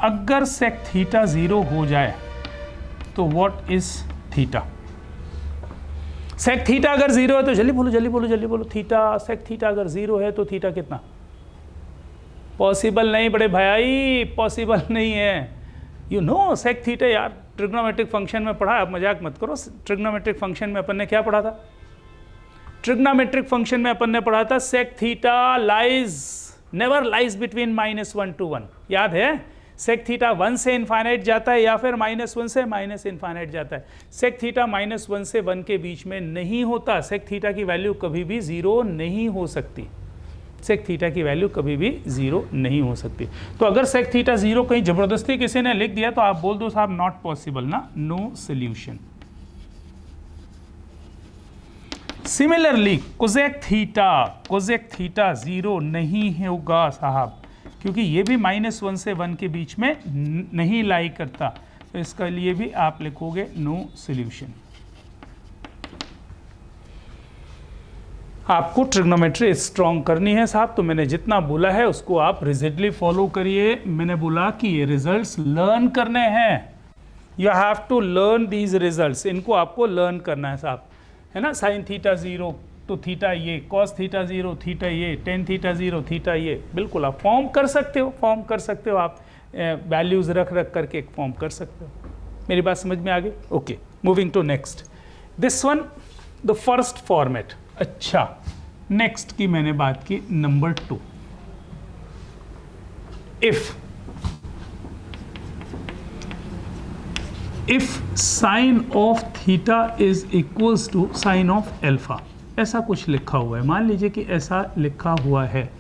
अगर sec थीटा 0 हो जाए तो what is theta? sec theta अगर 0 है तो जल्दी बोलो, थीटा, sec थीटा अगर 0 है तो थीटा कितना? पॉसिबल नहीं बड़े भाई, पॉसिबल नहीं है। यू नो sec थीटा यार, ट्रिग्नोमेट्रिक फंक्शन में पढ़ा, आप मजाक मत करो। ट्रिग्नोमेट्रिक फंक्शन में अपन ने क्या पढ़ा था? ट्रिग्नोमेट्रिक फंक्शन में अपन ने पढ़ा था sec theta never lies between -1 to 1। याद है? सेक थीटा 1 से इन्फाइनाइट जाता है या फिर -1 से माइनस इन्फाइनाइट जाता है। सेक थीटा -1 से 1 के बीच में नहीं होता। सेक थीटा की वैल्यू कभी भी 0 नहीं हो सकती। सेक थीटा की वैल्यू कभी भी 0 नहीं हो सकती। तो अगर सेक थीटा 0 कहीं जबरदस्ती किसी ने लिख दिया तो आप बोल दो साहब नॉट पॉसिबल ना, no solution. Similarly cosec theta 0 नहीं होगा साहब, क्योंकि ये भी -1 से 1 के बीच में नहीं लाई करता। तो इसका लिए भी आप लिखोगे नो सोल्यूशन। आपको ट्रिग्नोमेट्री स्ट्रॉन्ग करनी है साहब, तो मैंने जितना बोला है उसको आप रिजिडली फॉलो करिए। मैंने बोला कि ये रिजल्ट्स लर्न करने हैं, you have to learn these results. इनको आपको लर्न करना है साहब, है ना। साइन थीटा 0 तो थीटा ये, कॉस थीटा 0 थीटा ये, टेन थीटा 0 थीटा ये। बिल्कुल आप फॉर्म कर सकते हो, आप वैल्यूज़ रख करके एक फॉर्म कर सकते हो। मेरी बात समझ में आ गई? Okay, moving to next. This one the first format. अच्छा, नेक्स्ट की मैंने बात की नंबर 2। If sine of theta is equals to sine of alpha, ऐसा कुछ लिखा हुआ है। मान लीजिए कि ऐसा लिखा हुआ है,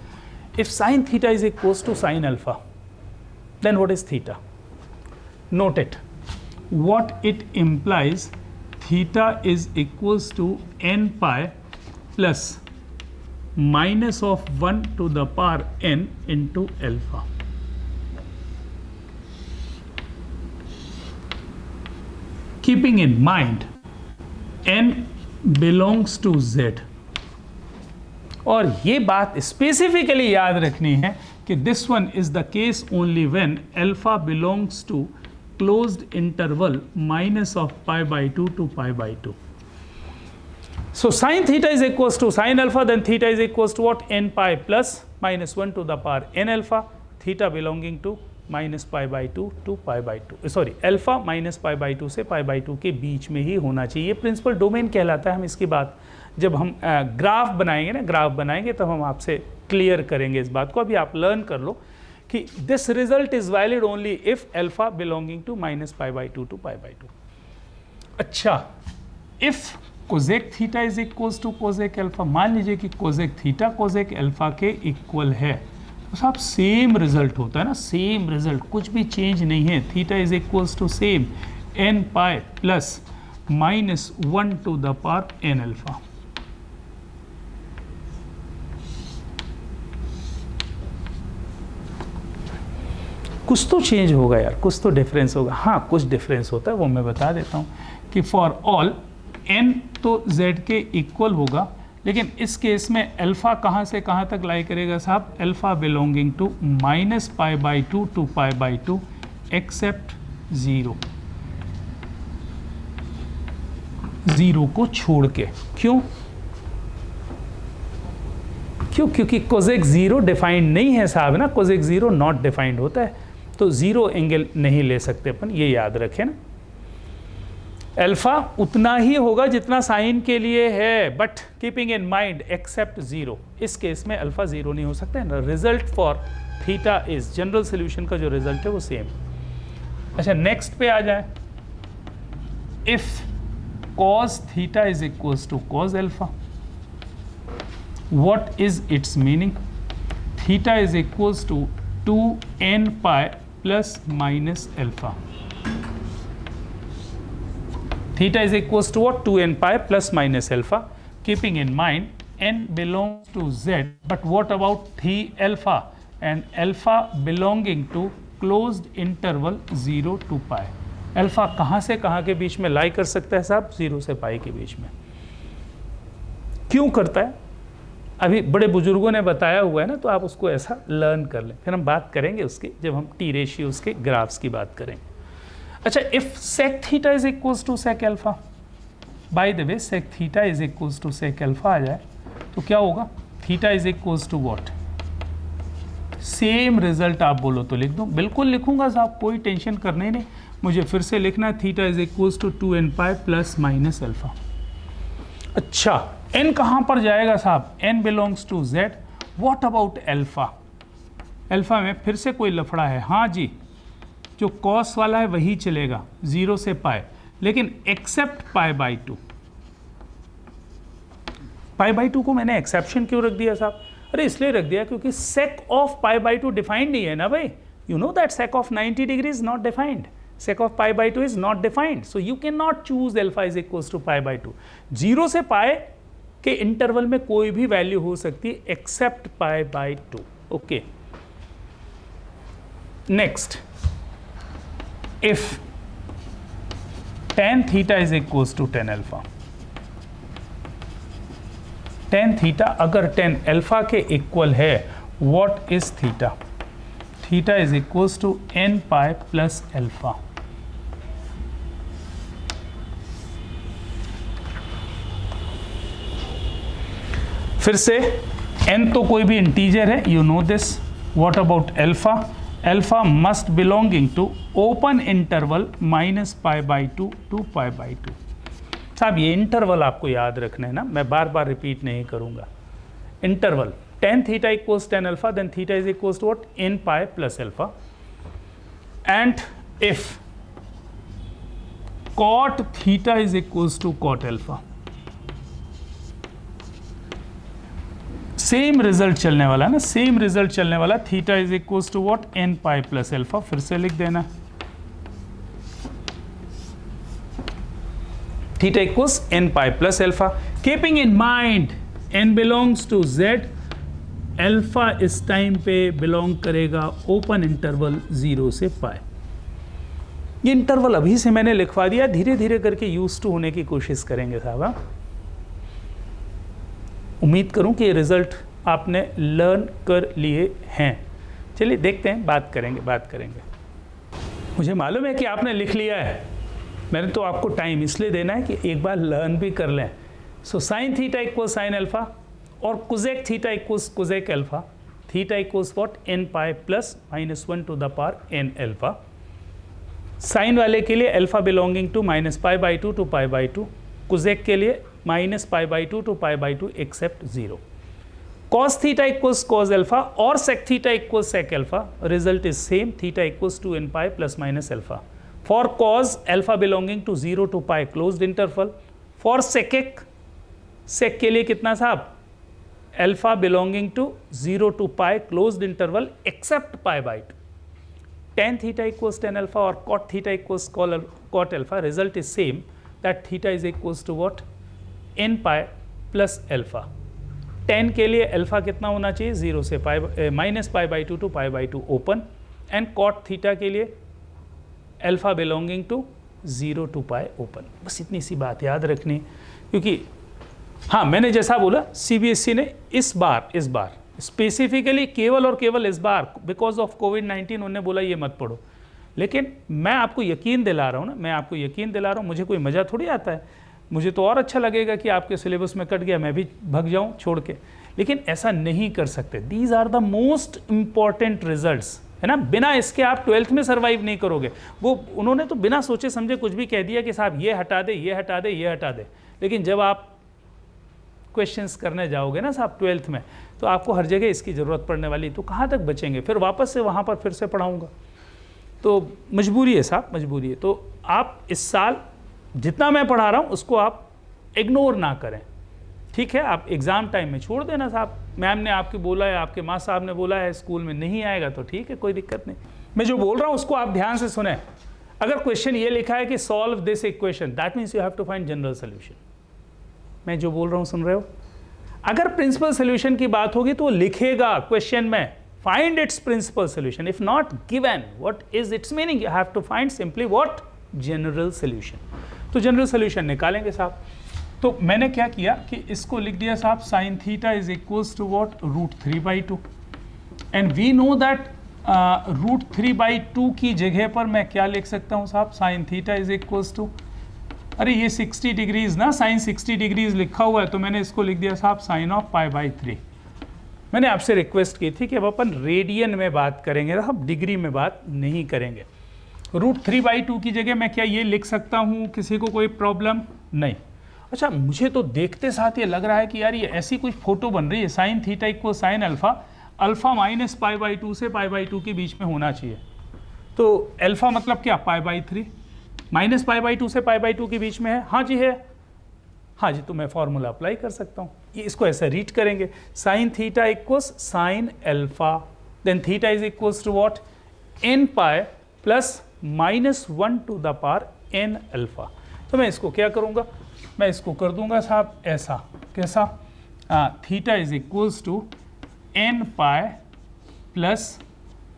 if sine theta is equals to sine alpha, then what is theta? Note it, what it implies, theta is equals to n pi plus minus of 1 to the power n into alpha. Keeping in mind n belongs to z, और ये बात specifically याद रखनी है कि this one is the case only when alpha belongs to closed interval minus of π/2 to π/2. So sin theta is equals to sin alpha, then theta is equals to what? n pi plus -1 to the power n alpha, theta belonging to -π/2 to π/2, sorry alpha -π/2 से π/2 के बीच में ही होना चाहिए। Principal domain कहलाता है। हम इसकी बात जब हम ग्राफ बनाएंगे ना, ग्राफ बनाएंगे तब हम आपसे क्लियर करेंगे इस बात को। अभी आप लर्न कर लो कि this result is valid only if alpha belonging to -π/2 to π/2। अच्छा, if cosec theta is equals to cosec alpha, मान लीजिए कि कोसेक थीटा कोसेक अल्फा के इक्वल है, तो साहब सेम रिजल्ट होता है ना, सेम रिजल्ट, कुछ भी चेंज नहीं है। Theta is equals to same n pi plus -1 to the power n alpha. कुछ तो चेंज होगा यार, कुछ तो डिफरेंस होगा। हाँ, कुछ डिफरेंस होता है, वो मैं बता देता हूँ कि फॉर ऑल n तो z के इक्वल होगा, लेकिन इस केस में अल्फा कहाँ से कहाँ तक लाई करेगा साहब? Alpha belonging to -π/2 to π/2 except 0 को छोड़ के। क्यों? क्योंकि कोसेक 0 डिफाइंड नहीं है साहब ना, कोसेक 0 नॉट डिफाइंड होता है, तो 0 एंगल नहीं ले सकते अपन, ये याद रखें ना। अल्फा उतना ही होगा जितना साइन के लिए है, but keeping in mind except 0, इस केस में अल्फा 0 नहीं हो सकता है। Result for theta is, general solution का जो रिजल्ट है वो सेम। अच्छा, नेक्स्ट पे आ जाए। If cos theta is equals to cos alpha, what is its meaning? Theta is equals to 2n pi plus minus alpha. Theta is equals to what? 2n pi plus minus alpha. Keeping in mind n belongs to z, but what about phi alpha and alpha belonging to closed interval 0 to pi? Alpha कहाँ से कहाँ के बीच में लाई कर सकता है साहब? 0 से पाई के बीच में। क्यों करता है? अभी बड़े बुजुर्गों ने बताया हुआ है ना, तो आप उसको ऐसा लर्न कर लें, फिर हम बात करेंगे उसकी जब हम टी रेशियोज के ग्राफ्स की बात करेंगे। अच्छा, if sec theta is equals to sec alpha, by the way sec theta is equals to sec alpha आ जाए तो क्या होगा? Theta is equals to what? Same result आप बोलो तो लिख दो, बिल्कुल लिखूंगा साहब, कोई टेंशन करने नहीं। मुझे फिर से लिखना है theta is equals to 2n pi plus minus alpha. अच्छा, n कहाँ पर जाएगा साहब? n belongs to z। What about alpha? Alpha में फिर से कोई लफड़ा है? हाँ जी, जो कॉस वाला है वही चलेगा 0 से पाई, लेकिन except pi by 2। Pi by 2 को मैंने एक्सेप्शन क्यों रख दिया साहब? अरे इसलिए रख दिया क्योंकि sake of pi by 2 defined नहीं है ना भाई। You know that sake of 90 degree is not defined, sec of pi by 2 is not defined, so you cannot choose alpha is equals to pi by 2। 0 से पाई के interval में कोई भी value हो सकती है except pi by 2। Okay, next, if tan theta is equals to tan alpha, tan theta अगर tan alpha के इक्वल है, what is theta? theta is equals to n pi plus alpha। फिर से n तो कोई भी इंटीजर है, you know this. What about alpha? Alpha must belonging to open interval minus pi by 2 to pi by 2। साहब ये interval आपको याद रखना है ना, मैं बार बार रिपीट नहीं करूंगा। Interval tan theta equals tan alpha, then theta is equals to what? n pi plus alpha। and if cot theta is equals to cot alpha, same result चलने वाला है ना, सेम रिजल्ट चलने वाला। Theta is equals to what? n pi plus alpha. फिर से लिख देना, theta equals n pi plus alpha. Keeping in mind n belongs to z, alpha इस टाइम पे बिलोंग करेगा ओपन इंटरवल 0 से पाई। ये इंटरवल अभी से मैंने लिखवा दिया, धीरे धीरे करके यूज टू होने की कोशिश करेंगे साहब। उम्मीद करूं कि ये रिजल्ट आपने लर्न कर लिए हैं। चलिए देखते हैं, बात करेंगे। मुझे मालूम है कि आपने लिख लिया है, मैंने तो आपको टाइम इसलिए देना है कि एक बार लर्न भी कर लें। So sine theta equals sine alpha और cosec theta equals cosec alpha. Theta equals what? n pi plus minus 1 to the power n alpha. Sine वाले के लिए alpha belonging to minus pi by 2 to pi by 2, cosec के लिए minus pi by 2 to pi by 2 except 0। Cos theta equals cos alpha और sec theta equals sec alpha. Result is same, theta equals to n pi plus minus alpha. For cos alpha belonging to 0 to pi closed interval. For sec, sec के लिए कितना साहब? Alpha belonging to 0 to pi closed interval except pi by 2। tan theta equals tan alpha or cot theta equals cot alpha. Result is same, that theta is equals to what? n pi plus alpha। tan के लिए alpha कितना होना चाहिए? 0 से pi minus pi by 2 to pi by 2 open. And cot theta के लिए alpha belonging to 0 to pi open. बस इतनी सी बात याद रखनी, क्योंकि हाँ मैंने जैसा बोला CBSE ने इस बार स्पेसिफिकली केवल और केवल इस बार बिकॉज ऑफ कोविड-19 उन्होंने बोला ये मत पढ़ो। लेकिन मैं आपको यकीन दिला रहा हूँ ना, मुझे कोई मज़ा थोड़ी आता है। मुझे तो और अच्छा लगेगा कि आपके सिलेबस में कट गया, मैं भी भग जाऊँ छोड़ के, लेकिन ऐसा नहीं कर सकते। These are the most important results, है ना। बिना इसके आप 12th में सर्वाइव नहीं करोगे। वो उन्होंने तो बिना सोचे समझे कुछ भी कह दिया कि साहब ये हटा दे, ये हटा दे, ये हटा दे, लेकिन जब आप क्वेश्चंस करने जाओगे ना साहब 12th में, तो आपको हर जगह इसकी ज़रूरत पड़ने वाली, तो कहाँ तक बचेंगे? फिर वापस से वहाँ पर फिर से पढ़ाऊँगा, तो मजबूरी है साहब, मजबूरी है। तो आप इस साल जितना मैं पढ़ा रहा हूँ उसको आप इग्नोर ना करें, ठीक है। आप एग्ज़ाम टाइम में छोड़ देना साहब, मैम ने आपके बोला है, आपके माँ साहब ने बोला है, स्कूल में नहीं आएगा तो ठीक है, कोई दिक्कत नहीं। मैं जो बोल रहा हूँ उसको आप ध्यान से सुने। अगर क्वेश्चन ये लिखा है कि solve this equation, that means you have to find general solution. मैं जो बोल रहा हूँ सुन रहे हो? अगर प्रिंसिपल सोल्यूशन की बात होगी तो लिखेगा क्वेश्चन में find its principal solution. If not given, what is its meaning? You have to find simply what? General solution. तो जनरल सोल्यूशन निकालेंगे साहब। तो मैंने क्या किया कि इसको लिख दिया साहब sine theta is equals to what? √3/2। And we know that √3/2 की जगह पर मैं क्या लिख सकता हूँ साहब? Sine theta is equals to, अरे ये 60 डिग्रीज ना, साइन 60 डिग्रीज लिखा हुआ है, तो मैंने इसको लिख दिया साहब साइन ऑफ π/3। मैंने आपसे रिक्वेस्ट की थी कि अब अपन रेडियन में बात करेंगे, हम डिग्री में बात नहीं करेंगे। √3/2 की जगह मैं क्या ये लिख सकता हूँ, किसी को कोई प्रॉब्लम नहीं। अच्छा, मुझे तो देखते साथ ये लग रहा है कि यार ये ऐसी कुछ फोटो बन रही है, sine theta equal sine alpha, alpha minus π/2 से π/2 के बीच में होना चाहिए। तो अल्फा मतलब क्या, π/3, माइनस π/2 से π/2 के बीच में है। हाँ जी है, हाँ जी, तो मैं फॉर्मूला अप्लाई कर सकता हूँ। ये इसको ऐसे रीड करेंगे, sine theta equals sine alpha, then theta is equals to what, n π plus -1 to the power n alpha. तो मैं इसको क्या करूँगा, मैं इसको कर दूंगा साहब ऐसा, कैसा, theta is equals to n π plus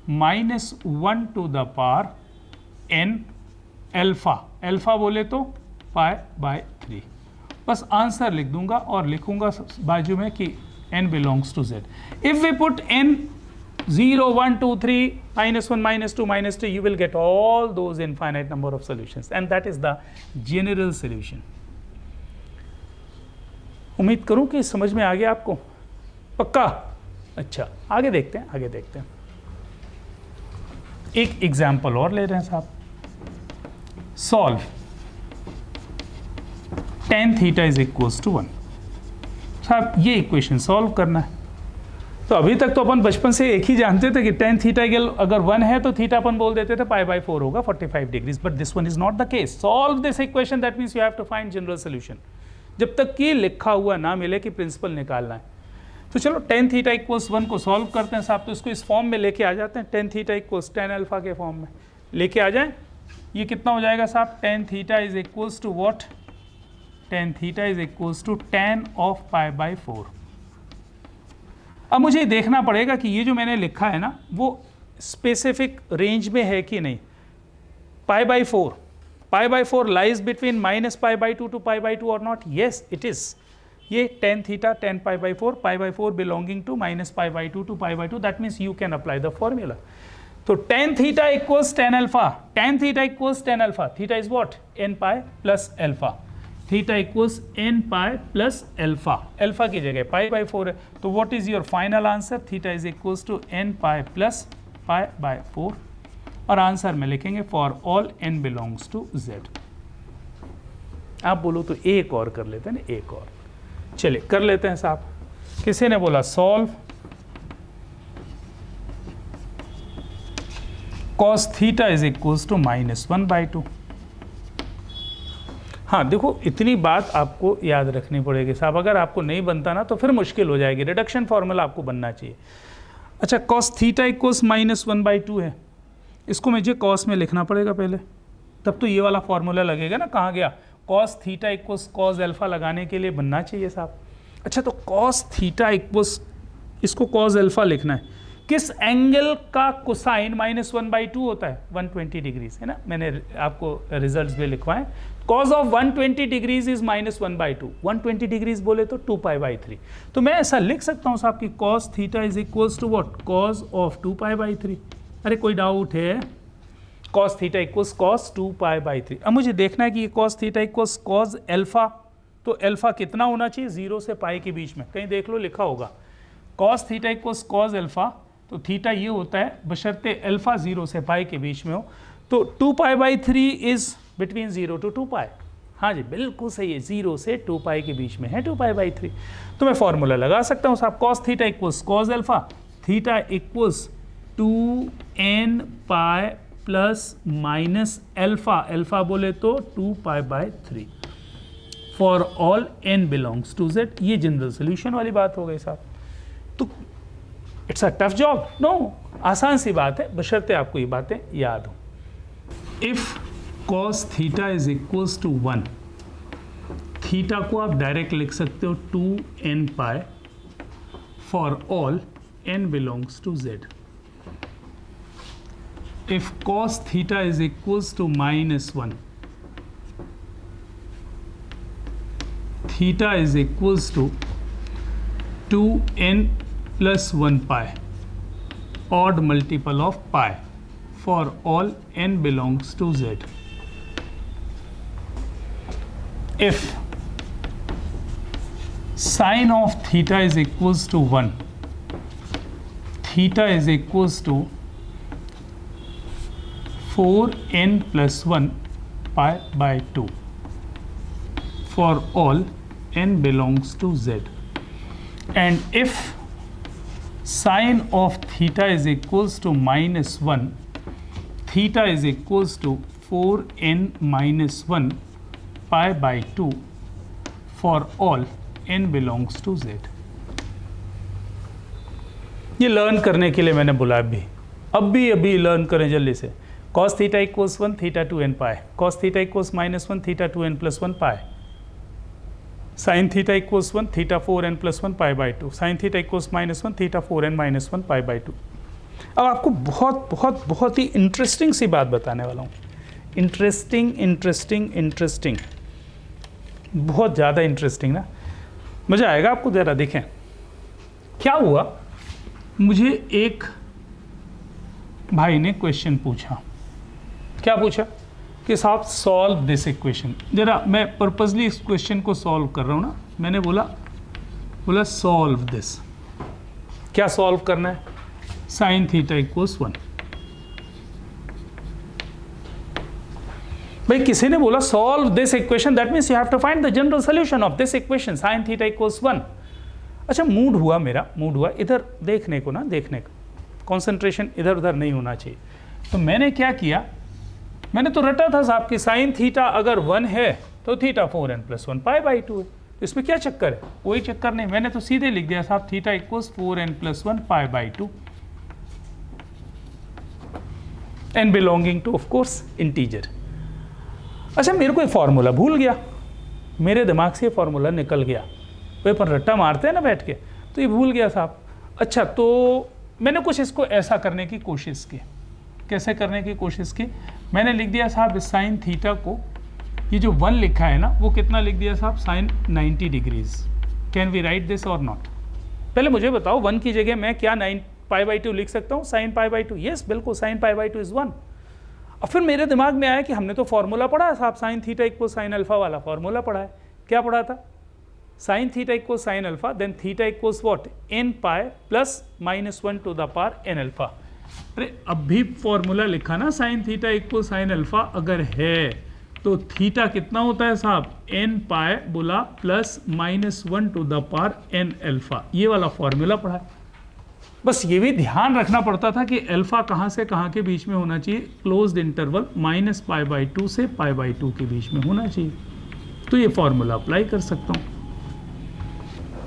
-1 to the power n alpha, alpha बोले तो π/3। बस आंसर लिख दूंगा और लिखूंगा बाजू में कि n belongs to z। If we put n 0, 1, 2, 3, -1, -2, -3, you will get all those infinite number of solutions, and that is the general solution. उम्मीद करूं कि समझ में आ गया आपको, पक्का? अच्छा, आगे देखते हैं, आगे देखते हैं। एक एग्जाम्पल और ले रहे हैं साहब, solve tan theta is equals to 1। साहब ये इक्वेशन सॉल्व करना है। तो अभी तक तो अपन बचपन से एक ही जानते थे कि tan थीटा अगर 1 है तो थीटा अपन बोल देते थे π/4 होगा 45 degrees, but this one is not the case. Solve this equation, that means you have to find general solution, जब तक कि लिखा हुआ ना मिले कि प्रिंसिपल निकालना है। तो चलो tan थीटा इक्वल्स 1 को सॉल्व करते हैं साहब। तो इसको इस फॉर्म में लेके आ जाते हैं, tan theta equals tan alpha के फॉर्म में लेके आ जाए। ये कितना हो जाएगा साहब, tan theta is equals to what, tan theta is equals to tan of π/4। अब मुझे देखना पड़ेगा कि ये जो मैंने लिखा है ना वो स्पेसिफिक रेंज में है कि नहीं। π/4 लाइज बिटवीन -π/2 टू π/2 और नॉट, येस इट इज। ये tan theta tan π/4 belonging to -π/2 to π/2, that means you can apply the formula. तो tan theta equals tan alpha, tan theta equals tan alpha, theta is what, n π plus alpha, theta equals n π plus alpha, alpha की जगह π/4 है। तो what is your final answer, theta is equals to n π plus π/4, और answer में लिखेंगे for all n belongs to z। आप बोलो तो एक और कर लेते हैं ना, एक और चलिए कर लेते हैं साहब। किसी ने बोला solve cos theta is equals to -1/2। हाँ देखो, इतनी बात आपको याद रखनी पड़ेगी साहब, अगर आपको नहीं बनता ना तो फिर मुश्किल हो जाएगी। रिडक्शन फॉर्मूला आपको बनना चाहिए। अच्छा, cos थीटा इक्वल्स -1/2 है, इसको मुझे cos में लिखना पड़ेगा पहले, तब तो ये वाला फॉर्मूला लगेगा ना। कहाँ गया, cos theta equals cos alpha लगाने के लिए बनना चाहिए साहब। अच्छा, तो cos थीटा इक्वल्स, इसको cos अल्फा लिखना है, किस एंगल का कोसाइन -1/2 होता है, 120 डिग्रीज है ना। मैंने आपको रिजल्ट्स भी लिखवाए, cos of 120 degrees is -1/2, 120 degrees बोले तो 2π/3। तो मैं ऐसा लिख सकता हूँ साहब कि cos theta is equals to what, cos of 2π/3। अरे कोई डाउट है, cos थीटा इक्वल्स cos 2π/3। अब मुझे देखना है कि ये cos theta equals cos alpha, तो अल्फा कितना होना चाहिए, 0 से π के बीच में, कहीं देख लो लिखा होगा। cos theta equals cos alpha, तो थीटा ये होता है बशर्ते अल्फा 0 से π के बीच में हो, तो 2π/3 इज बिटवीन 0 to 2π। हाँ जी बिल्कुल सही है, 0 से 2π के बीच में है 2π/3। तो मैं फॉर्मूला लगा सकता हूँ साहब, cos theta equals cos alpha, theta equals 2nπ plus minus alpha, alpha बोले तो 2π/3 for all n belongs to z। ये जनरल सोल्यूशन वाली बात हो गई साहब। तो it's a tough job, no, आसान सी बात है, बशर्ते आपको ये बातें याद हो। If cos theta is equals to 1, theta को आप डायरेक्ट लिख सकते हो 2nπ for all n belongs to z। If cos theta is equals to -1, theta is equals to 2n plus 1π, odd multiple of pi for all n belongs to z. If sine of theta is equals to 1, theta is equals to 4n+1 π/2 for all n belongs to z, and if sine of theta is equals to -1, theta is equals to 4n-1 π/2 for all n belongs to z। ये learn करने के लिए मैंने बोला अभी learn करें जल्दी से। cos theta equals 1 theta 2n पाई, cos theta equals -1 theta 2n+1 पाई, sin theta equals 1 theta 4n+1 π/2, sin theta equals -1 theta 4n-1 π/2। अब आपको बहुत ही इंटरेस्टिंग सी बात बताने वाला हूँ। इंटरेस्टिंग, बहुत ज़्यादा इंटरेस्टिंग ना, मज़ा आएगा आपको। ज़रा देखें क्या हुआ। मुझे एक भाई ने क्वेश्चन पूछा, क्या पूछा कि साहब सॉल्व दिस इक्वेशन। ज़रा मैं पर्पसली इस क्वेश्चन को सॉल्व कर रहा हूँ ना, मैंने बोला सॉल्व दिस। क्या सॉल्व करना है? Sine theta equals 1। भाई किसी ने बोला solve this equation, that means you have to find the general solution of this equation sine theta equals 1। अच्छा, मूड हुआ इधर देखने को, कंसंट्रेशन इधर उधर नहीं होना चाहिए। तो मैंने क्या किया, मैंने तो रटा था साहब कि साइन थीटा अगर 1 है तो थीटा 4n+1 π/2 है। तो इसमें क्या चक्कर है? कोई चक्कर नहीं, मैंने तो सीधे लिख दिया साहब theta equals 4n+1 π/2 and belonging to of course integer. अच्छा, मेरे को एक फार्मूला भूल गया, मेरे दिमाग से ये फार्मूला निकल गया। वही पर रट्टा मारते हैं ना बैठ के, तो ये भूल गया साहब। अच्छा, तो मैंने कुछ इसको ऐसा करने की कोशिश की। कैसे करने की कोशिश की? मैंने लिख दिया साहब साइन थीटा को, ये जो 1 लिखा है ना, वो कितना लिख दिया साहब? Sine 90 degrees. Can we write this और नॉट? पहले मुझे बताओ 1 की जगह मैं क्या 9 π/2 लिख सकता हूँ? साइन π/2। यस बिल्कुल, साइन π/2 इज 1। और फिर मेरे दिमाग में आया कि हमने तो फॉर्मूला पढ़ा है साहब, sine theta equal sine alpha वाला फॉर्मूला पढ़ा है। क्या पढ़ा था? Sine theta equal sine alpha, then theta equals what? n pi plus -1 to the power n alpha. अरे अब भी फॉर्मूला लिखा ना, sine theta equal sine alpha अगर है तो थीटा कितना होता है साहब? n पाई बोला plus -1 to the power n alpha. ये वाला फॉर्मूला पढ़ा है। बस ये भी ध्यान रखना पड़ता था कि अल्फा कहाँ से कहाँ के बीच में होना चाहिए? क्लोज्ड इंटरवल -π/2 से π/2 के बीच में होना चाहिए। तो ये फॉर्मूला अप्लाई कर सकता हूँ।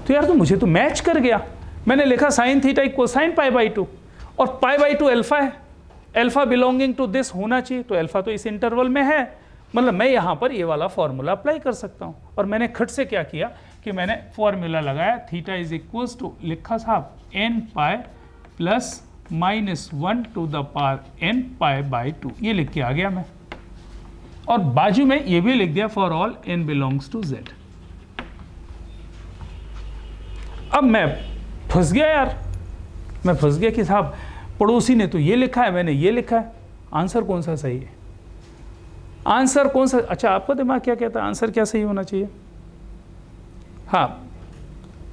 तो यार, तो मुझे तो मैच कर गया। मैंने लिखा साइन थीटा इक्वल साइन π/2 और π/2 अल्फा है, अल्फा बिलोंगिंग टू दिस होना चाहिए, तो अल्फा तो इस इंटरवल में है, मतलब मैं यहाँ पर ये वाला फॉर्मूला अप्लाई कर सकता हूँ। और मैंने खट से क्या किया कि मैंने फॉर्मूला लगाया, थीटा इज इक्वल्स टू, लिखा साहब n pi plus -1 to the power n π/2, ये लिख के आ गया मैं। और बाजू में ये भी लिख दिया for all n belongs to z। अब मैं फंस गया यार, मैं फंस गया कि साहब पड़ोसी ने तो ये लिखा है, मैंने ये लिखा है, आंसर कौन सा सही है? आंसर कौन सा? अच्छा, आपका दिमाग क्या कहता है आंसर क्या सही होना चाहिए? हाँ,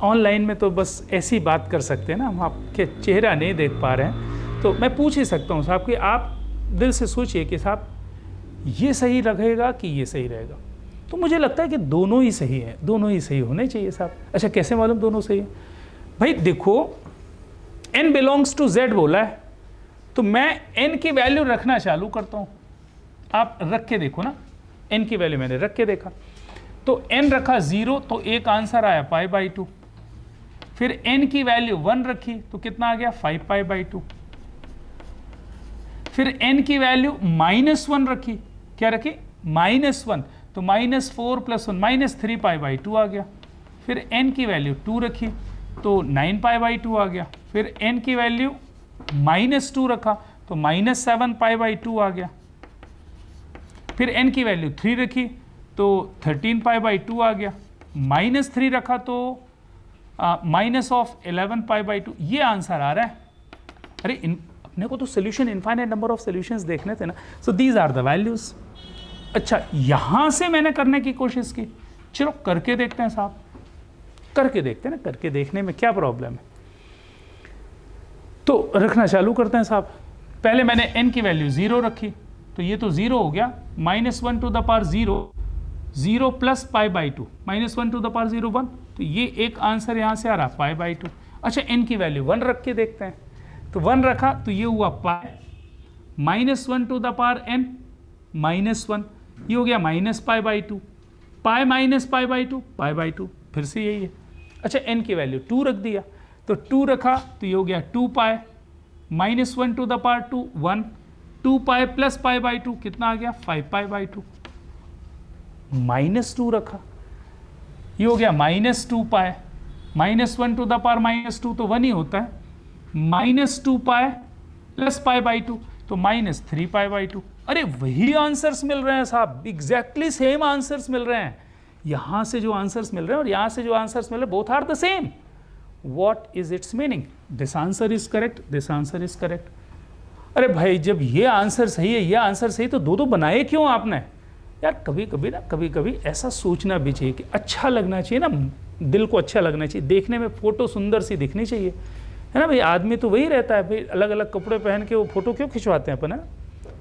ऑनलाइन में तो बस ऐसी बात कर सकते हैं ना, हम आपके चेहरा नहीं देख पा रहे हैं, तो मैं पूछ ही सकता हूँ साहब कि आप दिल से सोचिए कि साहब ये सही रहेगा कि ये सही रहेगा। तो मुझे लगता है कि दोनों ही सही है, दोनों ही सही होने चाहिए साहब। अच्छा, कैसे मालूम दोनों सही है? भाई देखो, n बिलोंग्स टू z बोला है, तो मैं n की वैल्यू रखना चालू करता हूँ। आप रख के देखो ना, n की वैल्यू मैंने रख के देखा, तो n रखा 0, तो एक आंसर आया π/2। फिर n की वैल्यू 1 रखी तो कितना आ गया? 5 π/2। फिर n की वैल्यू -1 रखी, क्या रखी? -1, तो -4 + 1 -3 π/2 आ गया। फिर n की वैल्यू 2 रखी तो 9 π/2 आ गया। फिर n की वैल्यू -2 रखा तो -7 π/2 आ गया। फिर n की वैल्यू 3 रखी तो 13 π/2 आ गया। -3 रखा तो -11 π/2। ये आंसर आ रहा है। अरे अपने को तो solution, infinite number of solutions देखने थे ना, so these are the values. अच्छा, यहां से मैंने करने की कोशिश की, चलो करके देखते हैं साहब, करके देखते हैं ना, करके देखने में क्या प्रॉब्लम है। तो रखना चालू करते हैं साहब। पहले मैंने n की वैल्यू 0 रखी, तो तो ये तो 0 हो गया, -1 to the power 0, 0 plus pi by 2, -1 to the power 0 1, तो ये एक आंसर यहाँ से आ रहा पाई बाई 2। अच्छा n की वैल्यू 1 रख के देखते हैं, तो 1 रखा तो ये हुआ पाई, -1 टू द पावर n -1, ये हो गया minus pi by 2, pi minus pi by 2, pi by 2, फिर से यही है। अच्छा n की वैल्यू 2 रख दिया, तो 2 रखा तो ये हो गया 2 pi, -1 to the power 2 1, 2 pi plus pi by 2 कितना आ गया 5 पाई बाई 2, -2 रखा, ये हो गया -2 पाई, -1 टू द पावर -2 तो 1 ही होता है, -2 पाई प्लस पाई बाई 2 तो -3 पाई बाई 2। अरे वही आंसर्स मिल रहे हैं साहब, एग्जैक्टली सेम आंसर्स मिल रहे हैं, यहां से जो आंसर्स मिल रहे हैं और यहां से जो आंसर्स मिल रहे हैं, both are the same. What is its meaning? This answer is correct, this answer is correct. अरे भाई जब ये आंसर सही है, ये आंसर सही, तो दो बनाए क्यों आपने? यार कभी कभी ऐसा सोचना भी चाहिए कि अच्छा लगना चाहिए ना, दिल को अच्छा लगना चाहिए, देखने में फोटो सुंदर सी दिखनी चाहिए, है ना भाई। आदमी तो वही रहता है भाई, अलग अलग कपड़े पहन के वो फोटो क्यों खिंचवाते हैं अपन, है ना?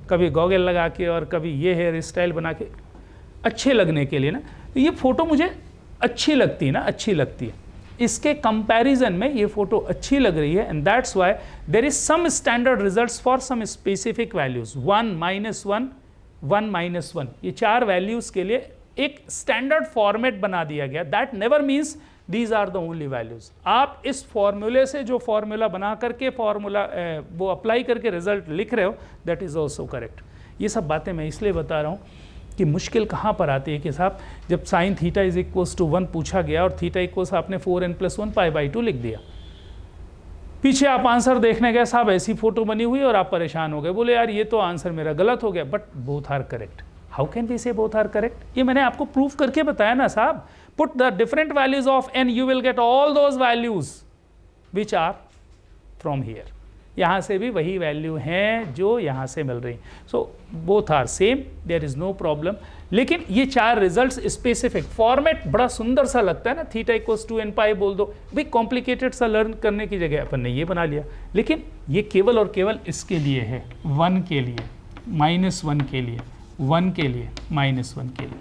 कभी गॉगल लगा के और कभी ये हेयर स्टाइल बना के, अच्छे लगने के लिए ना। तो ये फ़ोटो मुझे अच्छी लगती है ना, अच्छी लगती है, इसके कंपैरिजन में ये फ़ोटो अच्छी लग रही है, and that's why there is some standard results for some specific values, 1 -1 1 -1, ये 4 वैल्यूज़ के लिए एक स्टैंडर्ड फॉर्मेट बना दिया गया। That never means these are the only values. आप इस फॉर्मूले से जो फॉर्मूला बना करके फॉर्मूला वो अप्लाई करके रिजल्ट लिख रहे हो, दैट इज़ ऑल्सो करेक्ट। ये सब बातें मैं इसलिए बता रहा हूँ कि मुश्किल कहाँ पर आती है कि साहब जब sine theta is equals to 1 पूछा गया और थीटा इक्वल्स आपने 4n+1 पाई बाई 2 लिख दिया, पीछे आप आंसर देखने गए, साहब ऐसी फोटो बनी हुई और आप परेशान हो गए, बोले यार ये तो आंसर मेरा गलत हो गया, but both are correct. How can we say both are correct? ये मैंने आपको प्रूफ करके बताया ना साहब। Put the different values of n, you will get all those values which are from here. यहाँ से भी वही वैल्यू हैं जो यहाँ से मिल रही। So both are same, there is no problem. लेकिन ये 4 रिजल्ट्स स्पेसिफिक, फॉर्मेट बड़ा सुंदर सा लगता है ना, थीटा इक्वल्स टू n पाई बोल दो भाई, कॉम्प्लिकेटेड सा लर्न करने की जगह अपन ने ये बना लिया। लेकिन ये केवल और केवल इसके लिए है, 1 के लिए, -1 के लिए, 1 के लिए, -1 के लिए।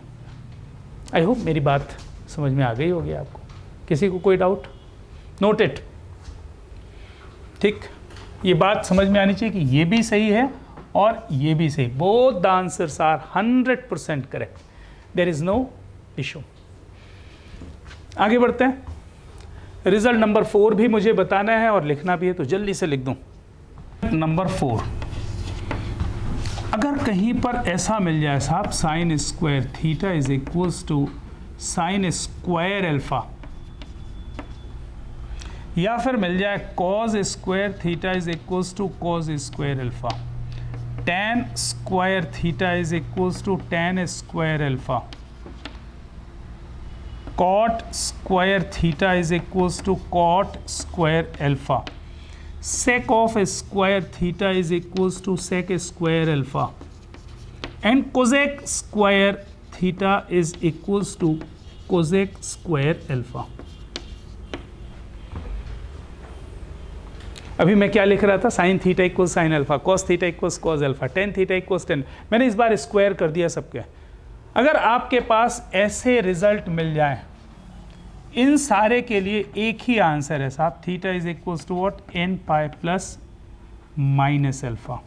आई होप मेरी बात समझ में आ गई होगी आपको। किसी को कोई डाउट? Note it. ठीक, ये बात समझ में आनी चाहिए कि ये भी सही है और ये भी सही, both the answers are 100% correct, there is no issue. आगे बढ़ते हैं। रिजल्ट नंबर 4 भी मुझे बताना है और लिखना भी है, तो जल्दी से लिख दूं। नंबर 4, अगर कहीं पर ऐसा मिल जाए साहब sine square theta is equals to sine square alpha, या फिर मिल जाए cos square theta is equals to cos square alpha, tan square theta is equals to tan square alpha, cot square theta is equals to cot square alpha, sec of square theta is equals to sec square alpha, and cosec square theta is equals to cosec square alpha. अभी मैं क्या लिख रहा था? Sine theta equals sine alpha, cos theta equals cos alpha, tan theta equals ten. मैंने इस bar square कर दिया सबके। अगर आपके पास ऐसे रिजल्ट मिल जाए, इन सारे के लिए एक ही आंसर है साहब, theta is equals to what, n pi plus minus alpha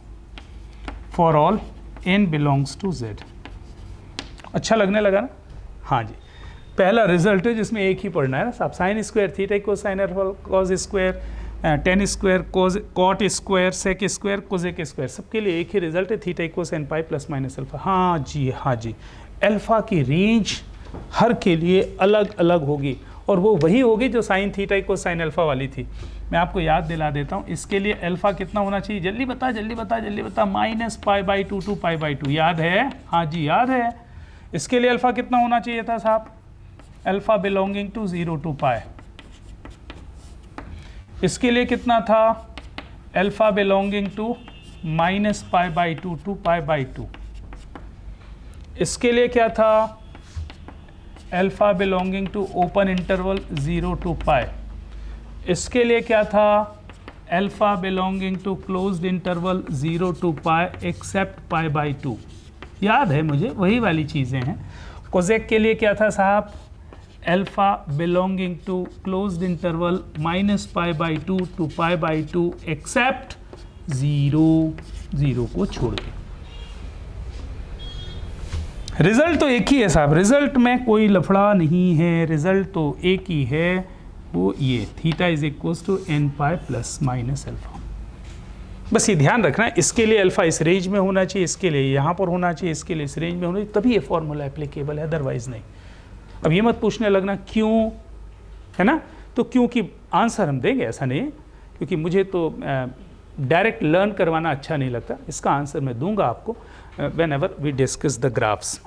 for all n belongs to z। अच्छा लगने लगा ना? हाँ जी, पहला रिजल्ट है जिसमें एक ही पढ़ना है ना साहब, sine square theta equals sine alpha, cos square, tan square, cot square, sec square, cosec square, सबके लिए एक ही रिजल्ट है, theta equals n pi plus minus alpha. हाँ जी, हाँ जी, अल्फा की रेंज हर के लिए अलग अलग होगी और वो वही होगी जो sign theta equals sine alpha वाली थी। मैं आपको याद दिला देता हूँ, इसके लिए अल्फा कितना होना चाहिए, जल्दी बता जल्दी बता जल्दी बता, -π/2 टू π/2, याद है? हाँ जी याद है। इसके लिए अल्फा कितना होना चाहिए था साहब, अल्फा बिलोंगिंग टू 0 टू π। इसके लिए कितना था, अल्फा बिलोंगिंग टू -π/2 टू π/2। इसके लिए क्या था, alpha belonging to open interval 0 to π। इसके लिए क्या था, alpha belonging to closed interval 0 to pi except pi by 2। याद है मुझे, वही वाली चीज़ें हैं। कोजेक के लिए क्या था साहब, alpha belonging to closed interval -π/2 to π/2 except 0 को छोड़ के। रिजल्ट तो एक ही है साहब, रिजल्ट में कोई लफड़ा नहीं है, रिजल्ट तो एक ही है, वो ये theta is equal to nπ plus minus alpha. बस ये ध्यान रखना है, इसके लिए अल्फा इस रेंज में होना चाहिए, इसके लिए यहाँ पर होना चाहिए, इसके लिए इस रेंज में होना चाहिए, तभी ये फॉर्मूला एप्लीकेबल है, अदरवाइज नहीं। अब ये मत पूछने लगना क्यों, है ना, तो क्योंकि आंसर हम देंगे, ऐसा नहीं है, क्योंकि मुझे तो डायरेक्ट लर्न करवाना अच्छा नहीं लगता। इसका आंसर मैं दूंगा आपको whenever we discuss the graphs.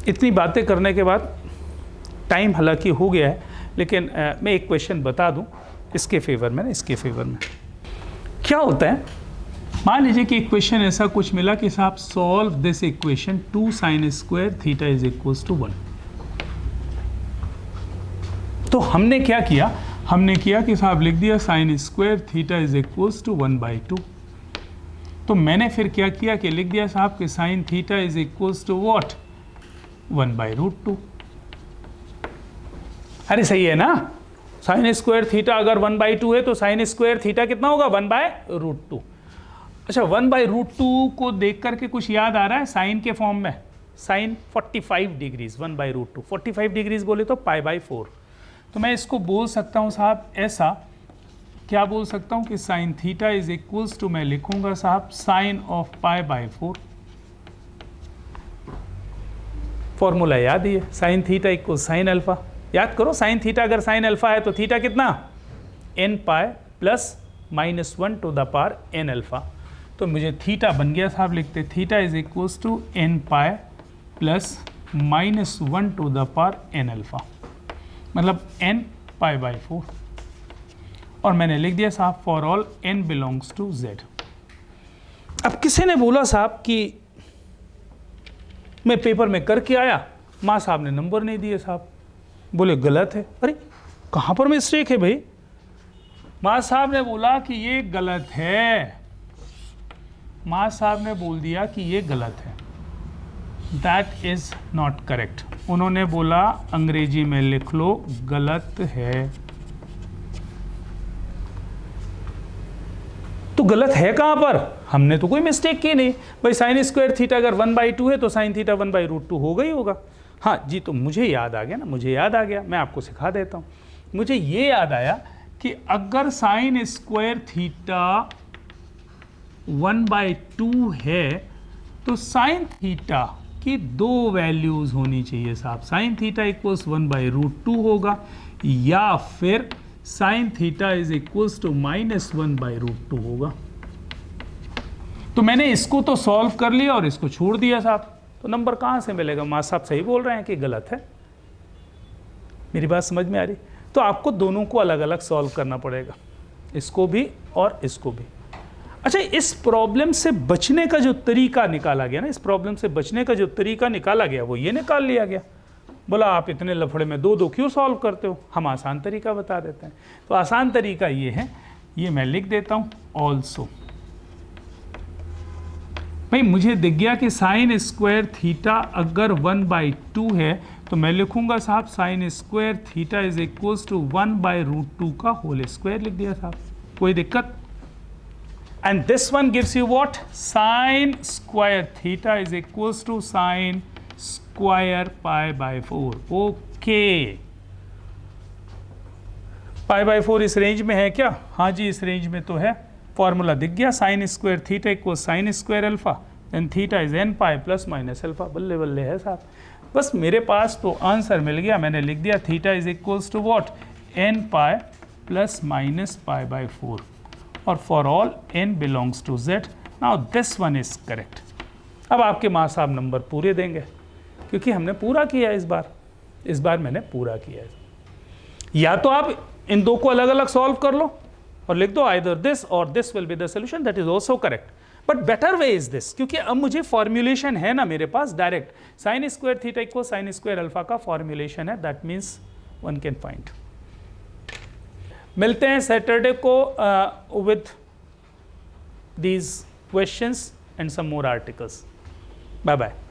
इतनी बातें करने के बाद टाइम हालांकि हो गया है, लेकिन मैं एक क्वेश्चन बता दूं इसके फेवर में ना, इसके फेवर में क्या होता है। मान लीजिए कि इक्वेशन ऐसा कुछ मिला कि साहब solve this equation 2 sin square theta is equals to 1। तो हमने क्या किया, हमने किया कि साहब लिख दिया sin square theta is equals to 1/2। तो मैंने फिर क्या किया कि लिख दिया साहब कि sin theta is equals to what, 1/√2। अरे सही है ना, sin स्क्वायर थीटा अगर 1/2 है तो sin स्क्वायर थीटा कितना होगा, 1/√2। अच्छा, 1/√2 को देख करके कुछ याद आ रहा है, साइन के फॉर्म में, साइन 45 डिग्रीज 1/√2, 45 डिग्रीज बोले तो π/4। तो मैं इसको बोल सकता हूँ साहब ऐसा, क्या बोल सकता हूँ कि sine theta is equals to, मैं लिखूंगा साहब साइन ऑफ π/4। फॉर्मूला याद ही है, sine theta equal sine alpha. याद करो, साइन थीटा अगर साइन अल्फा है तो थीटा कितना, nπ plus -1 to the power n alpha. तो मुझे थीटा बन गया साहब, लिखते theta is equals to nπ plus -1 to the power n alpha, मतलब n π/4। और मैंने लिख दिया साहब for all n belongs to z। अब किसी ने बोला साहब कि मैं पेपर में करके आया, माँ साहब ने नंबर नहीं दिए साहब, बोले गलत है। अरे कहाँ पर मिस्टेक है भाई, माँ साहब ने बोला कि ये गलत है, माँ साहब ने बोल दिया कि ये गलत है, दैट इज नॉट करेक्ट। उन्होंने बोला अंग्रेजी में लिख लो गलत है। तो गलत है कहाँ पर, हमने तो कोई मिस्टेक की नहीं भाई। साइन स्क्वायर थीटा अगर 1/2 है तो साइन थीटा 1/√2 होगा ही होगा। हाँ जी, तो मुझे याद आ गया ना, मुझे याद आ गया, मैं आपको सिखा देता हूँ। मुझे ये याद आया कि अगर साइन स्क्वायर थीटा 1/2 है तो साइन थीटा की दो वैल्यूज होनी चाहिए साहब, साइन थीटा इक्वल्स 1/√2 होगा या फिर sine theta is equals to -1/√2 होगा। तो मैंने इसको तो सॉल्व कर लिया और इसको छोड़ दिया साहब, तो नंबर कहाँ से मिलेगा। माँ साहब सही बोल रहे हैं कि गलत है, मेरी बात समझ में आ रही। तो आपको दोनों को अलग अलग सॉल्व करना पड़ेगा, इसको भी और इसको भी। अच्छा, इस प्रॉब्लम से बचने का जो तरीका निकाला गया ना, इस प्रॉब्लम से बचने का जो तरीका निकाला गया वो ये निकाल लिया गया। बोला आप इतने लफड़े में दो क्यों सॉल्व करते हो, हम आसान तरीका बता देते हैं। तो आसान तरीका ये है, ये मैं लिख देता हूँ ऑल्सो। भाई मुझे दिख गया कि साइन स्क्वायर थीटा अगर 1/2 है तो मैं लिखूंगा साहब sine square theta is equals to 1/√2 का होल स्क्वायर लिख दिया साहब, कोई दिक्कत। And this one gives you what, sine square theta is equals to sine square π/4। Okay, π/4 इस रेंज में है क्या, हाँ जी इस रेंज में तो है। फॉर्मूला दिख गया, sine square theta equal sine square alpha, then theta is nπ plus minus alpha. बल्ले बल्ले है साहब, बस मेरे पास तो आंसर मिल गया। मैंने लिख दिया theta is equals to what, nπ plus minus π/4 और for all n belongs to z। Now this one is correct. अब आपके माँ साहब नंबर पूरे देंगे क्योंकि हमने पूरा किया इस बार मैंने पूरा किया है। या तो आप इन दो को अलग अलग सॉल्व कर लो और लिख दो आइदर दिस और this will be the solution, that is also correct, but better way is this, क्योंकि अब मुझे फॉर्म्यूलेशन है ना मेरे पास direct, sine square theta equal sine square alpha का फॉर्म्यूलेशन है, that means one can find. मिलते हैं सैटरडे को with these questions and some more articles. Bye bye.